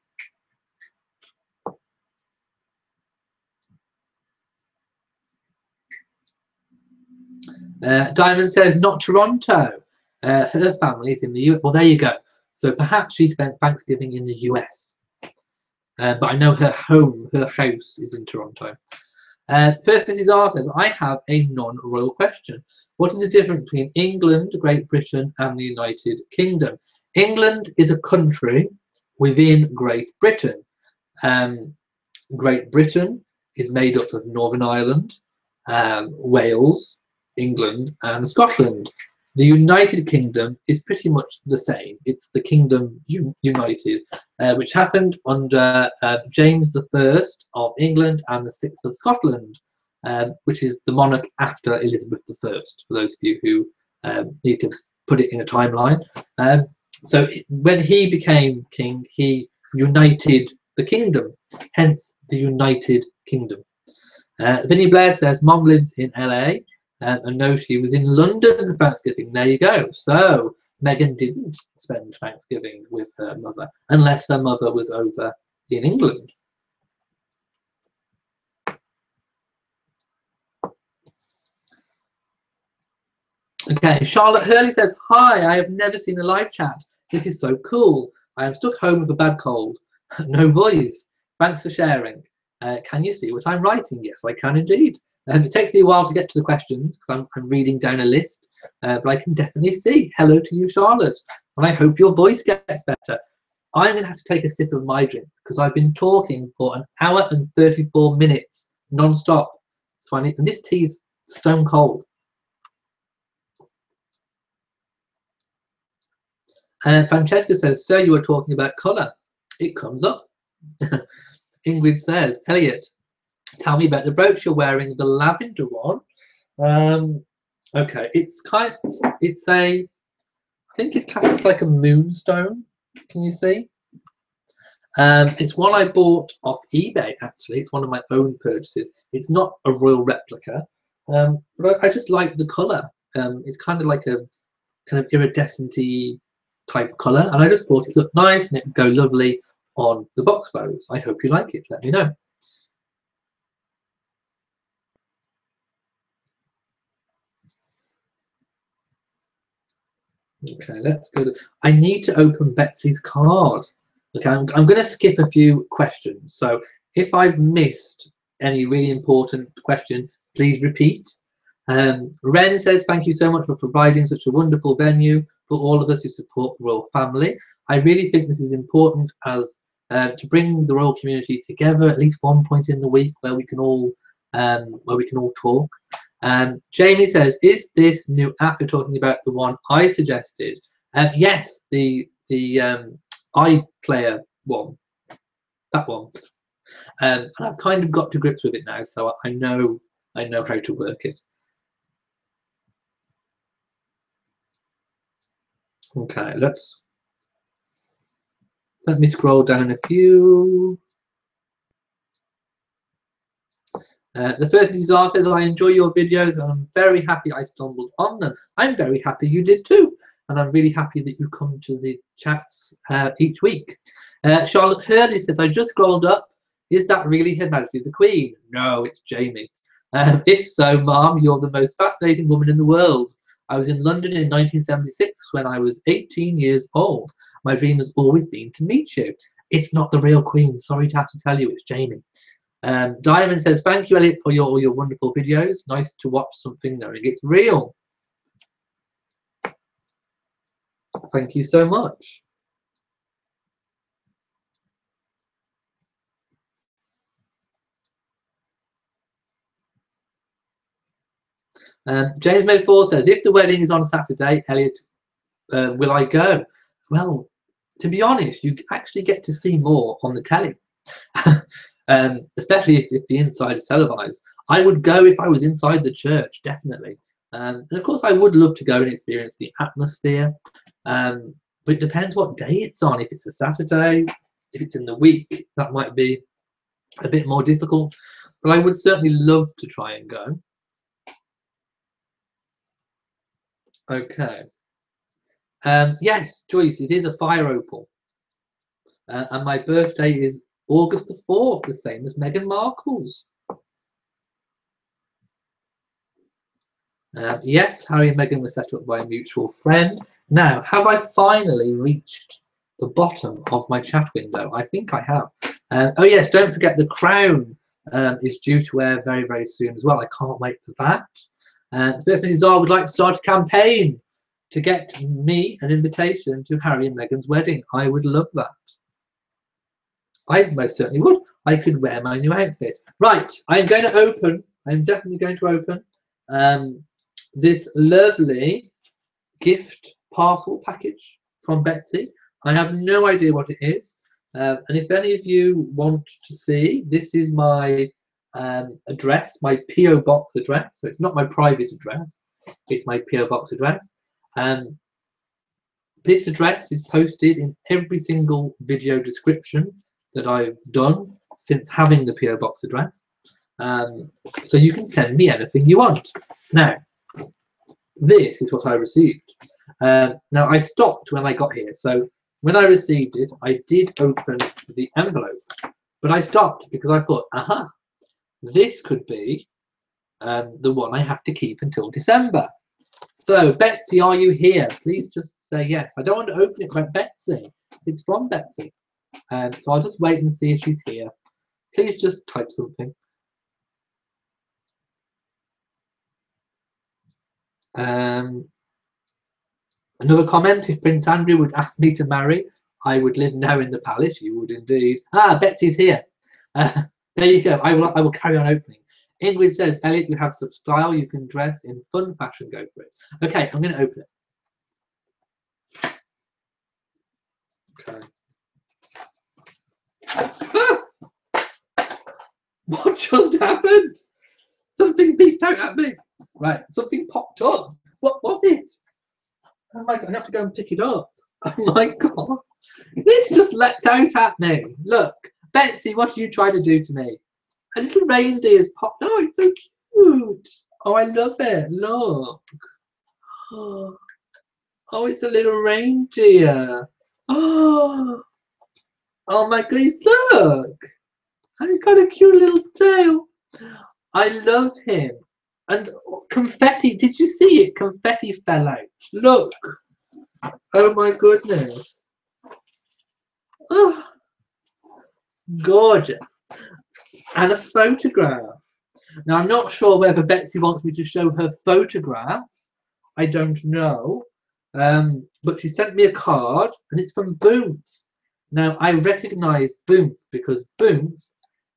Diamond says, not Toronto. Her family is in the US. Well, there you go. So perhaps she spent Thanksgiving in the US. But I know her house is in Toronto. First Mrs. R says, I have a non-royal question. What is the difference between England, Great Britain and the United Kingdom? England is a country within Great Britain. Great Britain is made up of Northern Ireland, Wales, England and Scotland. The United Kingdom is pretty much the same. It's the Kingdom United, which happened under James I of England and the 6th of Scotland, which is the monarch after Elizabeth I, for those of you who need to put it in a timeline. So when he became king, he united the kingdom, hence the United Kingdom. Vinnie Blair says, Mom lives in LA. And no, she was in London for Thanksgiving. There you go. So Meghan didn't spend Thanksgiving with her mother, unless her mother was over in England. Okay, Charlotte Hurley says, hi, I have never seen a live chat. This is so cool. I am stuck home with a bad cold. No voice. Thanks for sharing. Can you see what I'm writing? Yes, I can indeed. It takes me a while to get to the questions because I'm reading down a list, but I can definitely see. Hello to you, Charlotte, and I hope your voice gets better. I'm going to have to take a sip of my drink because I've been talking for 1 hour and 34 minutes non-stop. So and this tea is stone cold. Francesca says, sir, you were talking about colour. It comes up. Ingrid says, Elliot, tell me about the brooch you're wearing, the lavender one. Okay, I think it's kind of like a moonstone. Can you see? It's one I bought off eBay, actually. It's one of my own purchases. It's not a royal replica, but I just like the colour. It's kind of like a kind of iridescent-y type colour, and I just thought it looked nice and it would go lovely on the box bows. I hope you like it. Let me know. Okay, let's go. I need to open Betsy's card. Okay, I'm going to skip a few questions. So if I've missed any really important question, please repeat. Ren says, thank you so much for providing such a wonderful venue for all of us who support the royal family. I really think this is important as to bring the royal community together at least one point in the week where we can all talk. Jamie says, is this new app you're talking about the one I suggested? Yes, the iPlayer one, that one. And I've kind of got to grips with it now, so I know how to work it. Okay, let me scroll down a few. The first Mrs. R says, I enjoy your videos and I'm very happy I stumbled on them. I'm very happy you did too. And I'm really happy that you come to the chats each week. Charlotte Hurley says, I just scrolled up. Is that really Her Majesty the Queen? No, it's Jamie. If so, Mom, you're the most fascinating woman in the world. I was in London in 1976 when I was 18 years old. My dream has always been to meet you. It's not the real Queen. Sorry to have to tell you, it's Jamie. Diamond says, thank you, Elliot, for all your wonderful videos. Nice to watch something knowing it's real. Thank you so much. James Medford says, if the wedding is on Saturday, Elliot, will I go? Well, to be honest, you actually get to see more on the telly, especially if the inside is televised. I would go if I was inside the church, definitely. And of course, I would love to go and experience the atmosphere. But it depends what day it's on. If it's a Saturday, if it's in the week, that might be a bit more difficult. But I would certainly love to try and go. Okay. Yes, Joyce, it is a fire opal. And my birthday is August the 4th, the same as Meghan Markle's. Yes, Harry and Meghan were set up by a mutual friend. Now, have I finally reached the bottom of my chat window? I think I have. Oh yes, don't forget the crown is due to air very, very soon as well. I can't wait for that. The first Mrs. R would like to start a campaign to get me an invitation to Harry and Meghan's wedding. I would love that. I most certainly would. I could wear my new outfit. Right, I'm going to open. I'm definitely going to open this lovely gift parcel package from Betsy. I have no idea what it is. And if any of you want to see, this is my address, my PO box address. So it's not my private address, it's my PO box address. This address is posted in every single video description that I've done since having the PO box address. So you can send me anything you want. Now, this is what I received. Now, I stopped when I got here. So when I received it, I did open the envelope, but I stopped because I thought, aha, this could be the one I have to keep until December. So, Betsy, are you here? Please just say yes. I don't want to open it from Betsy. It's from Betsy. So I'll just wait and see if she's here. Please just type something. Another comment, if Prince Andrew would ask me to marry, I would live now in the palace. You would indeed. Ah, Betsy's here. There you go. I will carry on opening. Ingrid says, Elliot, you have such style. You can dress in fun fashion. Go for it. Okay, I'm going to open it. Okay. Ah! What just happened? Something peeked out at me. Right, something popped up. What was it? Oh my God, I have to go and pick it up. Oh my God. This just leapt out at me. Look, Betsy, what did you try to do to me? A little reindeer's popped. Oh, it's so cute. Oh, I love it. Look. Oh, it's a little reindeer. Oh, Oh my goodness, look! And he's got a cute little tail. I love him. And confetti, did you see it? Confetti fell out. Look. Oh my goodness. Oh, gorgeous. And a photograph. Now, I'm not sure whether Betsy wants me to show her photograph. I don't know. But she sent me a card, and it's from Booth. Now, I recognise Booth because Booth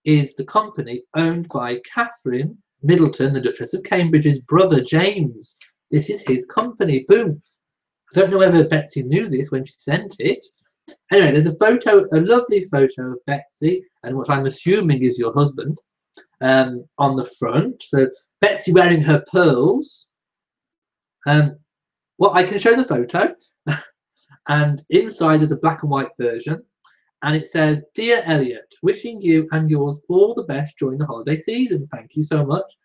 is the company owned by Catherine Middleton, the Duchess of Cambridge's brother, James. This is his company, Booth. I don't know whether Betsy knew this when she sent it. Anyway, there's a photo, a lovely photo of Betsy and what I'm assuming is your husband on the front. So Betsy wearing her pearls. Well, I can show the photo. And inside there's a black and white version. And it says, "Dear Elliot, wishing you and yours all the best during the holiday season. Thank you so much.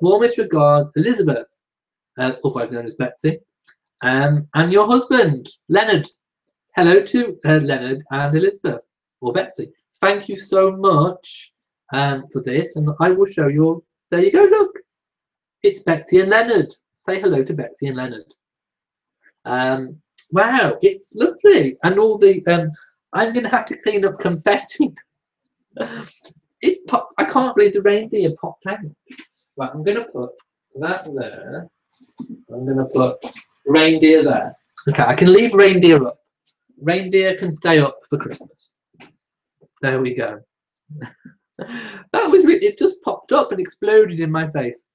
Warmest regards, Elizabeth," otherwise known as Betsy, "and your husband, Leonard." Hello to Leonard and Elizabeth, or Betsy. Thank you so much for this. And I will show you. There you go, look. It's Betsy and Leonard. Say hello to Betsy and Leonard. Wow, it's lovely. And all the... I'm going to have to clean up confetti. I can't believe the reindeer popped out. Right, I'm going to put that there. I'm going to put reindeer there. Okay, I can leave reindeer up. Reindeer can stay up for Christmas. There we go. That was it. Just popped up and exploded in my face.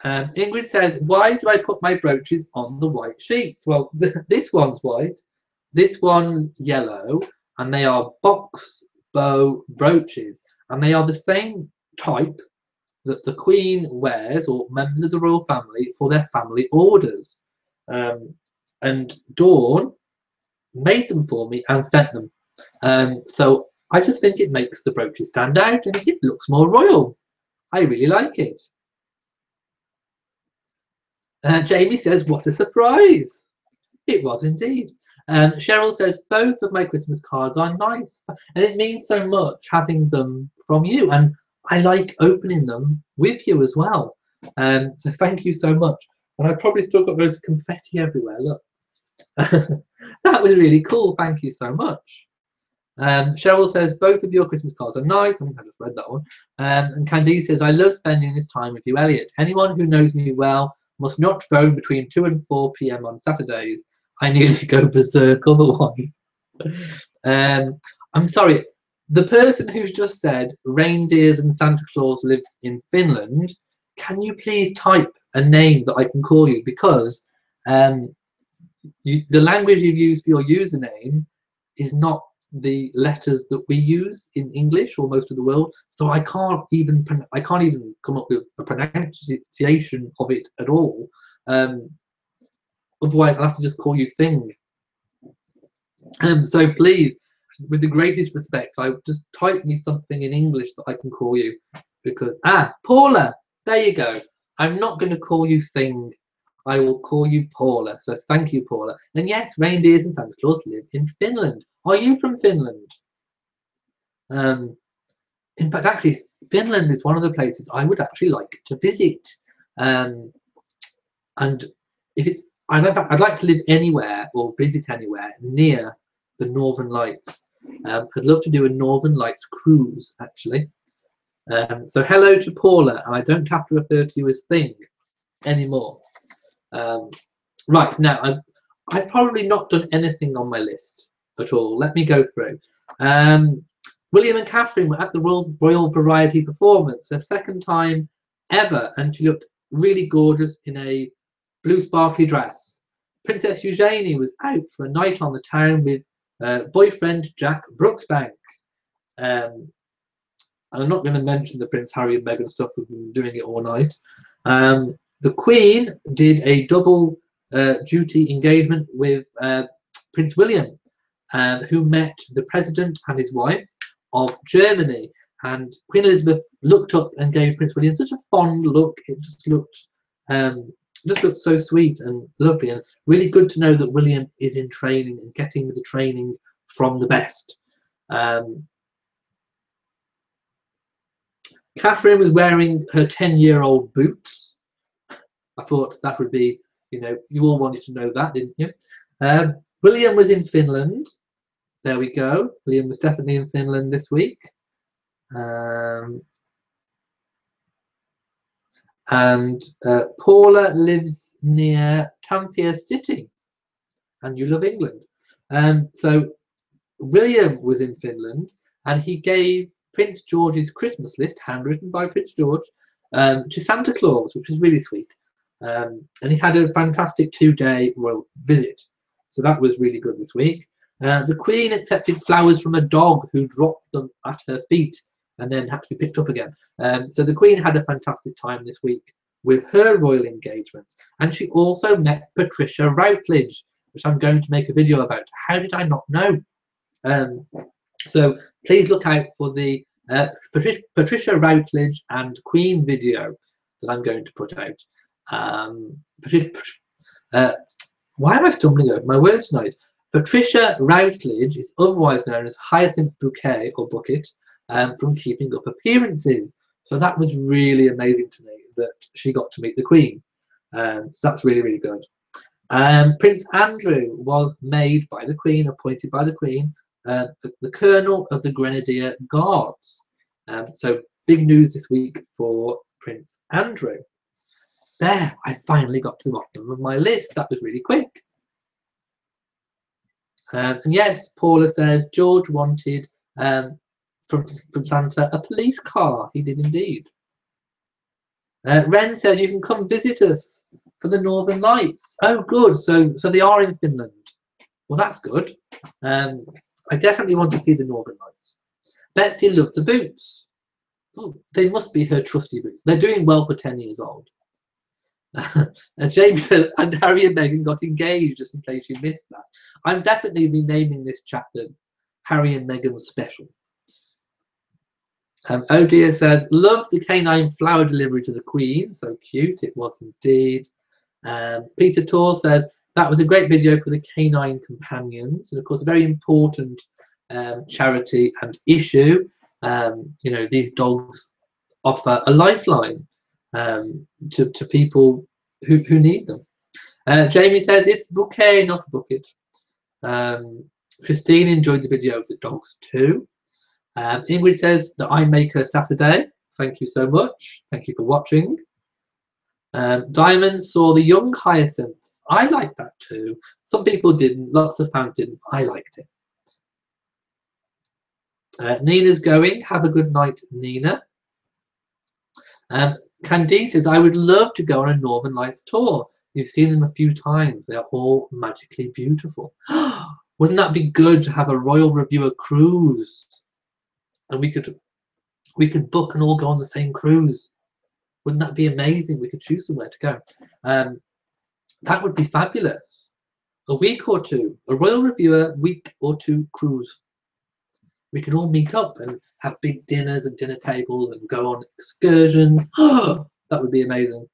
Ingrid says, "Why do I put my brooches on the white sheets?" Well, this one's white, this one's yellow, and they are box bow brooches, and they are the same type that the Queen wears, or members of the royal family, for their family orders. And Dawn made them for me and sent them. So I just think it makes the brooches stand out, and it looks more royal. I really like it. Jamie says, "What a surprise." It was indeed. Cheryl says, "Both of my Christmas cards are nice, and it means so much having them from you, and I like opening them with you as well. So thank you so much." And I probably still got those confetti everywhere. Look. That was really cool. Thank you so much. Cheryl says, "Both of your Christmas cards are nice." I think I just read that one. And Candice says, "I love spending this time with you, Elliot. Anyone who knows me well must not phone between 2 and 4 p.m. on Saturdays. I nearly go berserk otherwise." I'm sorry, the person who's just said reindeers and Santa Claus lives in Finland, can you please type a name that I can call you? Because the language you use for your username is not the letters that we use in English or most of the world, so I can't even come up with a pronunciation of it at all. Otherwise, I'll have to just call you Thing. So please, with the greatest respect, I just type me something in English that I can call you, because Paula, there you go. I'm not going to call you Thing. I will call you Paula. So thank you, Paula. And yes, reindeers and Santa Claus live in Finland. Are you from Finland? In fact, actually, Finland is one of the places I would actually like to visit. And if it's, I'd like to live anywhere or visit anywhere near the Northern Lights. I'd love to do a Northern Lights cruise, actually. So hello to Paula, and I don't have to refer to you as Thing anymore. Right, now I've probably not done anything on my list at all. Let me go through. William and Catherine were at the Royal Variety Performance, their second time ever, and she looked really gorgeous in a blue sparkly dress. Princess Eugenie was out for a night on the town with boyfriend Jack Brooksbank. And I'm not going to mention the Prince Harry and Meghan stuff, we've been doing it all night. The Queen did a double duty engagement with Prince William, who met the President and his wife of Germany. And Queen Elizabeth looked up and gave Prince William such a fond look. It just looked just looks so sweet and lovely, and really good to know that William is in training and getting the training from the best. Catherine was wearing her 10-year-old boots. I thought that would be, you know, you all wanted to know that, didn't you? William was in Finland. There we go. William was definitely in Finland this week. And Paula lives near Tampere City, and you love England. So William was in Finland, and he gave Prince George's Christmas list, handwritten by Prince George, to Santa Claus, which was really sweet. And he had a fantastic 2-day royal visit, so that was really good this week. The Queen accepted flowers from a dog who dropped them at her feet and then had to be picked up again. So the Queen had a fantastic time this week with her royal engagements, and she also met Patricia Routledge, which I'm going to make a video about. How did I not know? So please look out for the Patricia Routledge and Queen video that I'm going to put out. Why am I stumbling over my words tonight? Patricia Routledge is otherwise known as Hyacinth Bouquet or Bucket from Keeping Up Appearances. So that was really amazing to me that she got to meet the Queen. So that's really, really good. Prince Andrew was made by the Queen, appointed by the Queen, the Colonel of the Grenadier Guards. So big news this week for Prince Andrew. There, I finally got to the bottom of my list. That was really quick. And yes, Paula says George wanted from Santa a police car. He did indeed. Ren says you can come visit us for the Northern Lights. Oh, good. So they are in Finland. Well, that's good. I definitely want to see the Northern Lights. Betsy loved the boots. Oh, they must be her trusty boots. They're doing well for 10 years old. James said, and Harry and Meghan got engaged, just in case you missed that. I'm definitely renaming this chapter Harry and Meghan Special. Oh dear says, loved the canine flower delivery to the Queen. So cute, it was indeed. Peter Tor says, that was a great video for the canine companions. And of course, a very important charity and issue. You know, these dogs offer a lifeline to people who need them. Jamie says it's bouquet, not a bucket. Christine enjoyed the video of the dogs too. Ingrid says that I make her Saturday. Thank you so much. Thank you for watching. Diamond saw the young hyacinth. I liked that too. Some people didn't. Lots of fans didn't. I liked it. Nina's going. Have a good night, Nina. Candice says, I would love to go on a Northern Lights tour. You've seen them a few times. They are all magically beautiful. Wouldn't that be good to have a Royal Reviewer cruise? And we could book and all go on the same cruise. Wouldn't that be amazing? We could choose somewhere to go. That would be fabulous. A week or two, a Royal Reviewer week or two cruise. We could all meet up and have big dinners and dinner tables and go on excursions. That would be amazing.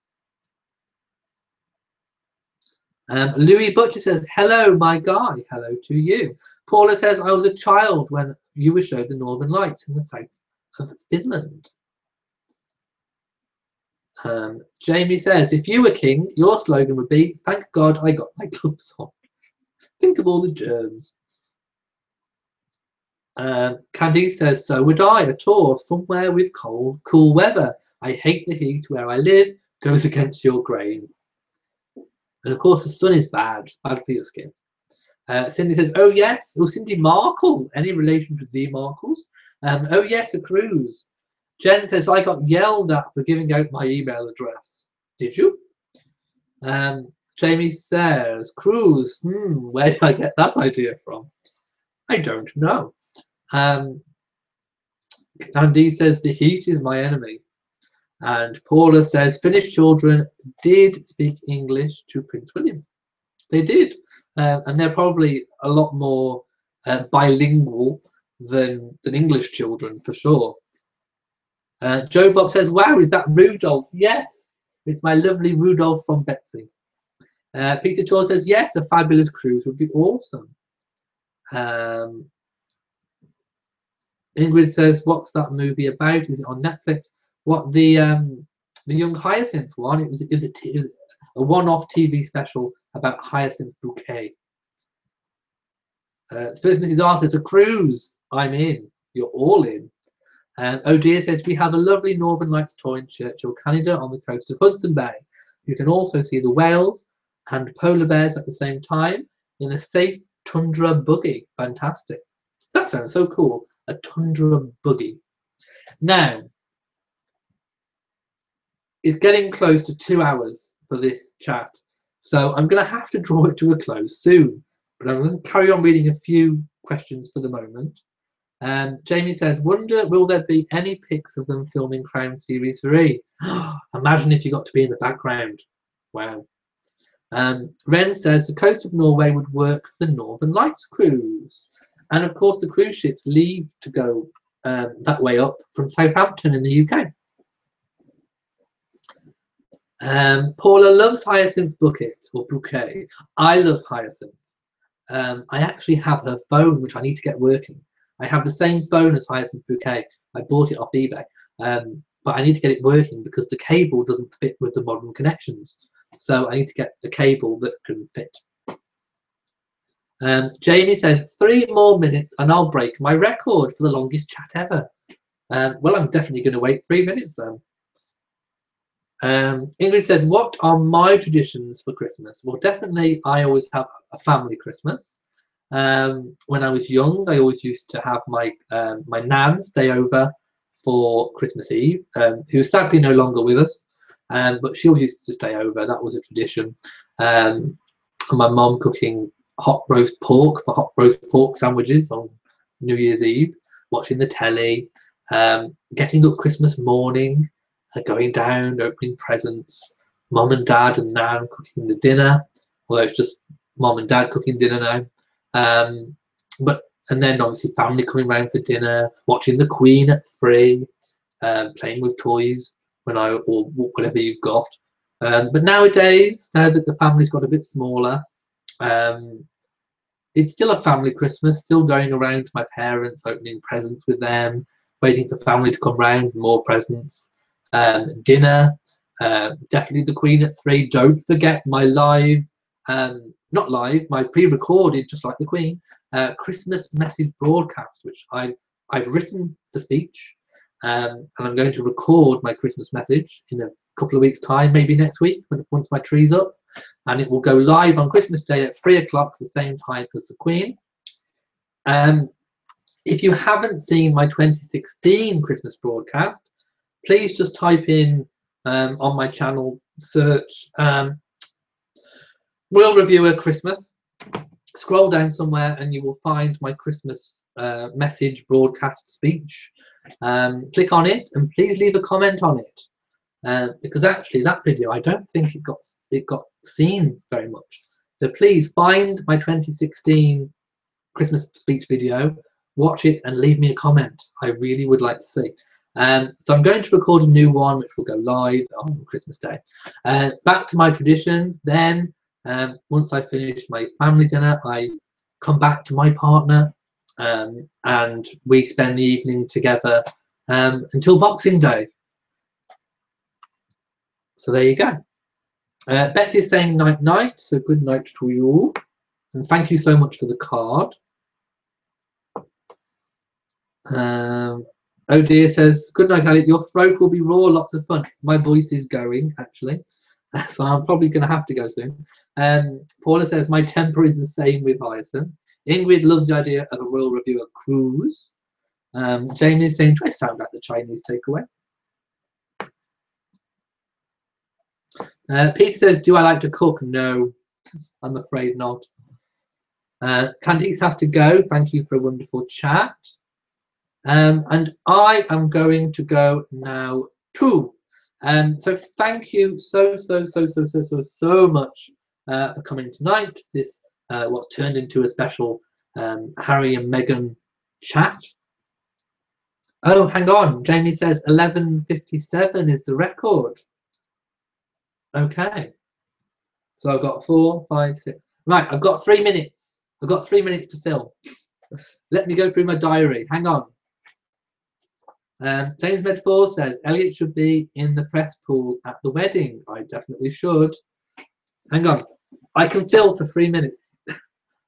Louis Butcher says, hello, my guy. Hello to you. Paula says, I was a child when you were showed the Northern Lights in the south of Finland. Jamie says, if you were king, your slogan would be, thank God I got my gloves on. Think of all the germs. Candice says, so would I, a tour somewhere with cold, cool weather. I hate the heat where I live, goes against your grain. And of course, the sun is bad for your skin. Cindy says, oh yes, oh Cindy Markle, any relation to the Markles? Oh yes, a cruise. Jen says, I got yelled at for giving out my email address. Did you? Jamie says, cruise, where did I get that idea from? I don't know. Andy says, the heat is my enemy. And Paula says, Finnish children did speak English to Prince William. They did. And they're probably a lot more bilingual than English children, for sure. Joe Bob says, wow, is that Rudolph? Yes. It's my lovely Rudolph from Betsy. Peter Tor says, yes, a fabulous cruise would be awesome. Ingrid says, what's that movie about? Is it on Netflix? What, the Young Hyacinth one? It was a one-off TV special about Hyacinth Bouquet. First Mrs. Arthur, it's a cruise. I'm in. You're all in. Oh dear says, we have a lovely Northern Lights tour in Churchill, Canada on the coast of Hudson Bay. You can also see the whales and polar bears at the same time in a safe tundra buggy. Fantastic. That sounds so cool. A tundra buggy. Now, it's getting close to 2 hours for this chat. So I'm going to have to draw it to a close soon. But I'm going to carry on reading a few questions for the moment. Jamie says, wonder will there be any pics of them filming Crown Series 3? Imagine if you got to be in the background. Wow. Ren says the coast of Norway would work for the Northern Lights cruise. And of course the cruise ships leave to go that way up from Southampton in the UK. Paula loves Hyacinth bouquet. I love Hyacinth. I actually have her phone, which I need to get working. I have the same phone as Hyacinth Bouquet. I bought it off eBay, but I need to get it working because the cable doesn't fit with the modern connections. So I need to get a cable that can fit. Jamie says, 3 more minutes and I'll break my record for the longest chat ever. Well, I'm definitely going to wait 3 minutes then. Ingrid says, what are my traditions for Christmas? Well, definitely I always have a family Christmas. When I was young, I always used to have my nan stay over for Christmas Eve, who's sadly no longer with us, but she always used to stay over. That was a tradition. And my mum cooking hot roast pork sandwiches on New Year's Eve, watching the telly, getting up Christmas morning, going down, opening presents, mum and dad and nan cooking the dinner, although it's just mum and dad cooking dinner now. And then obviously family coming round for dinner, watching the Queen at 3, playing with toys or whatever you've got. But nowadays, now that the family's got a bit smaller, it's still a family Christmas, still going around to my parents, opening presents with them, waiting for family to come round, more presents, dinner, definitely the Queen at 3. Don't forget my live, not live, my pre-recorded, just like the Queen, Christmas message broadcast, which I've written the speech, and I'm going to record my Christmas message in a couple of weeks' time, maybe next week, once my tree's up, and it will go live on Christmas Day at 3 o'clock, the same time as the Queen. If you haven't seen my 2016 Christmas broadcast, please just type in on my channel, search Royal Reviewer Christmas, scroll down somewhere and you will find my Christmas message broadcast speech. Click on it and please leave a comment on it, because actually that video, I don't think it got seen very much. So please find my 2016 Christmas speech video, watch it and leave me a comment. I really would like to see. So I'm going to record a new one which will go live on Christmas Day. Back to my traditions then. Once I finish my family dinner, I come back to my partner, and we spend the evening together until Boxing Day. So there you go. Betty is saying night night, so good night to you all, and thank you so much for the card. Oh dear says, good night, Elliot. Your throat will be raw, lots of fun. My voice is going, actually, so I'm probably going to have to go soon. Paula says, my temper is the same with Hyacinth. Ingrid loves the idea of a Royal Reviewer cruise. Jamie is saying, do I sound like the Chinese takeaway? Peter says, do I like to cook? No, I'm afraid not. Candice has to go. Thank you for a wonderful chat. And I am going to go now too. So thank you so much for coming tonight. This what's turned into a special Harry and Meghan chat. Oh, hang on. Jamie says 11:57 is the record. Okay. So I've got 4, 5, 6. Right, I've got 3 minutes. I've got 3 minutes to film. Let me go through my diary. Hang on. James Medford says Elliot should be in the press pool at the wedding. I definitely should. Hang on. I can fill for 3 minutes.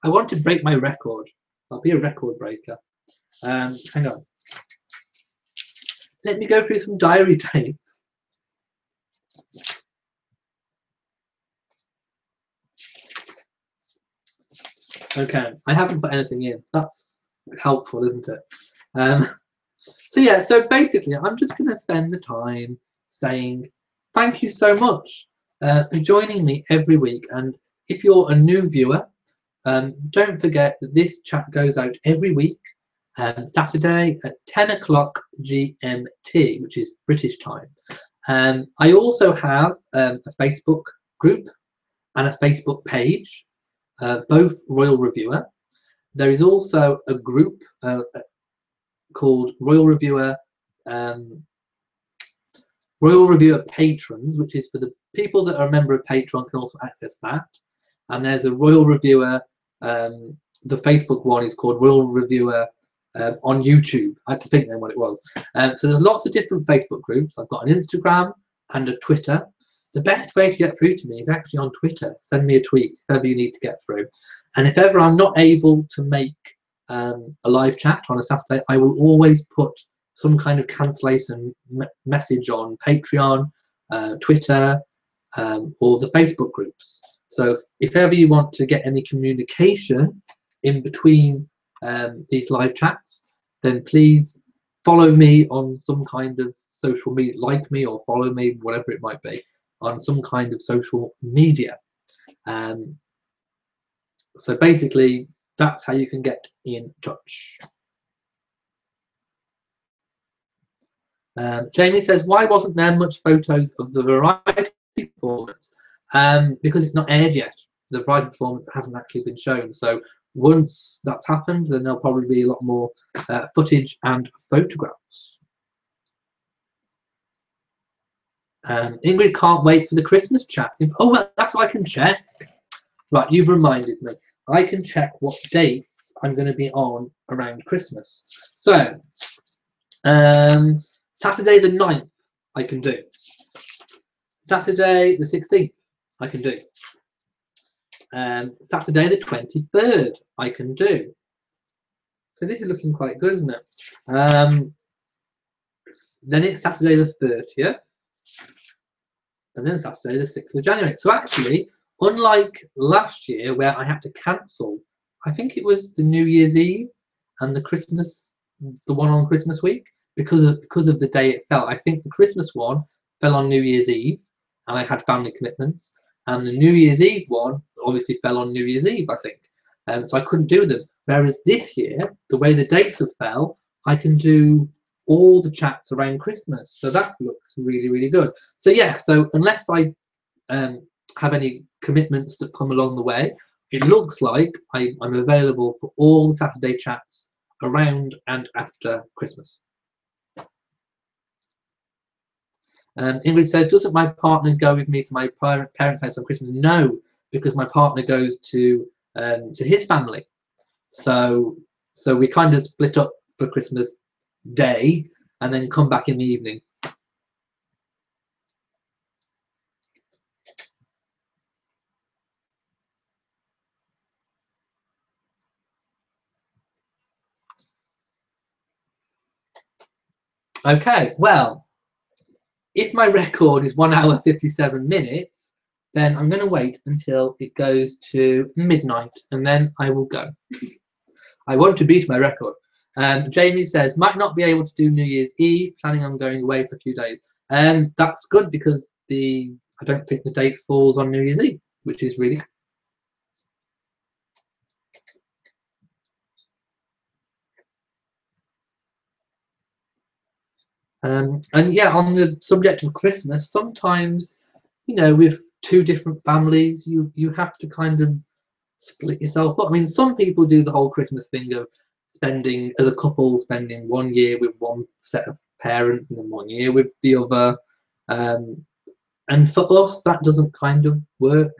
I want to break my record. I'll be a record breaker. Hang on. Let me go through some diary dates. Okay, I haven't put anything in. That's helpful, isn't it? So yeah, so basically I'm just going to spend the time saying thank you so much for joining me every week. And if you're a new viewer, don't forget that this chat goes out every week, Saturday at 10 o'clock GMT, which is British time. I also have a Facebook group and a Facebook page, both Royal Reviewer. There is also a group called Royal Reviewer Patrons, which is for the people that are a member of Patreon can also access that. And there's a Royal Reviewer, the Facebook one is called Royal Reviewer on YouTube. I had to think then what it was. So there's lots of different Facebook groups. I've got an Instagram and a Twitter. The best way to get through to me is actually on Twitter. Send me a tweet if ever you need to get through. And if ever I'm not able to make a live chat on a Saturday, I will always put some kind of cancellation message on Patreon, Twitter, or the Facebook groups. So if ever you want to get any communication in between these live chats, then please follow me on some kind of social media, like me or follow me, whatever it might be, on some kind of social media. So basically, that's how you can get in touch. Jamie says, why wasn't there much photos of the variety performance? Because it's not aired yet. The variety performance hasn't actually been shown. So once that's happened, then there'll probably be a lot more footage and photographs. Ingrid can't wait for the Christmas chat. Oh, well, that's what I can check. Right, you've reminded me. I can check what dates I'm going to be on around Christmas. So, Saturday the 9th, I can do. Saturday the 16th, I can do. Saturday the 23rd, I can do. So this is looking quite good, isn't it? Then it's Saturday the 30th. And then Saturday the 6th of January. So actually, unlike last year where I had to cancel, I think it was the New Year's Eve and the Christmas, the one on Christmas week, because of the day it fell. I think the Christmas one fell on New Year's Eve and I had family commitments, and the New Year's Eve one obviously fell on New Year's Eve, I think. So I couldn't do them. Whereas this year, the way the dates have fell, I can do all the chats around Christmas. So that looks really, really good. So yeah, so unless I have any commitments that come along the way, it looks like I'm available for all the Saturday chats around and after Christmas. Ingrid says, doesn't my partner go with me to my parents' house on Christmas? No, because my partner goes to his family. So we kind of split up for Christmas Day and then come back in the evening. Okay, well, if my record is 1 hour 57 minutes, then I'm going to wait until it goes to midnight and then I will go. I want to beat my record. Jamie says, might not be able to do New Year's Eve, planning on going away for a few days. That's good because I don't think the date falls on New Year's Eve, which is really good. And yeah, on the subject of Christmas, sometimes, you know, with two different families, you have to kind of split yourself up. I mean, some people do the whole Christmas thing of spending, as a couple, spending 1 year with one set of parents and then 1 year with the other. And for us, that doesn't kind of work.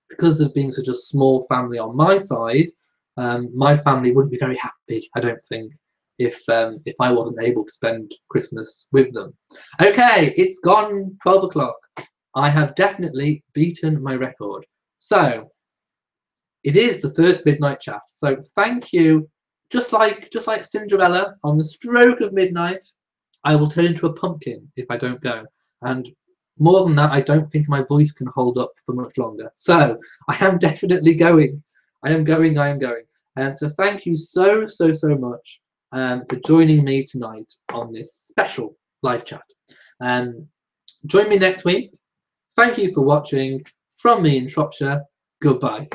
Because of being such a small family on my side, my family wouldn't be very happy, I don't think, if I wasn't able to spend Christmas with them. Okay, it's gone 12 o'clock. I have definitely beaten my record. So it is the first midnight chat. So thank you. Just like Cinderella, on the stroke of midnight, I will turn into a pumpkin if I don't go. And more than that, I don't think my voice can hold up for much longer. So I am definitely going. I am going. And so thank you so much for joining me tonight on this special live chat. Join me next week. Thank you for watching. From me in Shropshire, goodbye.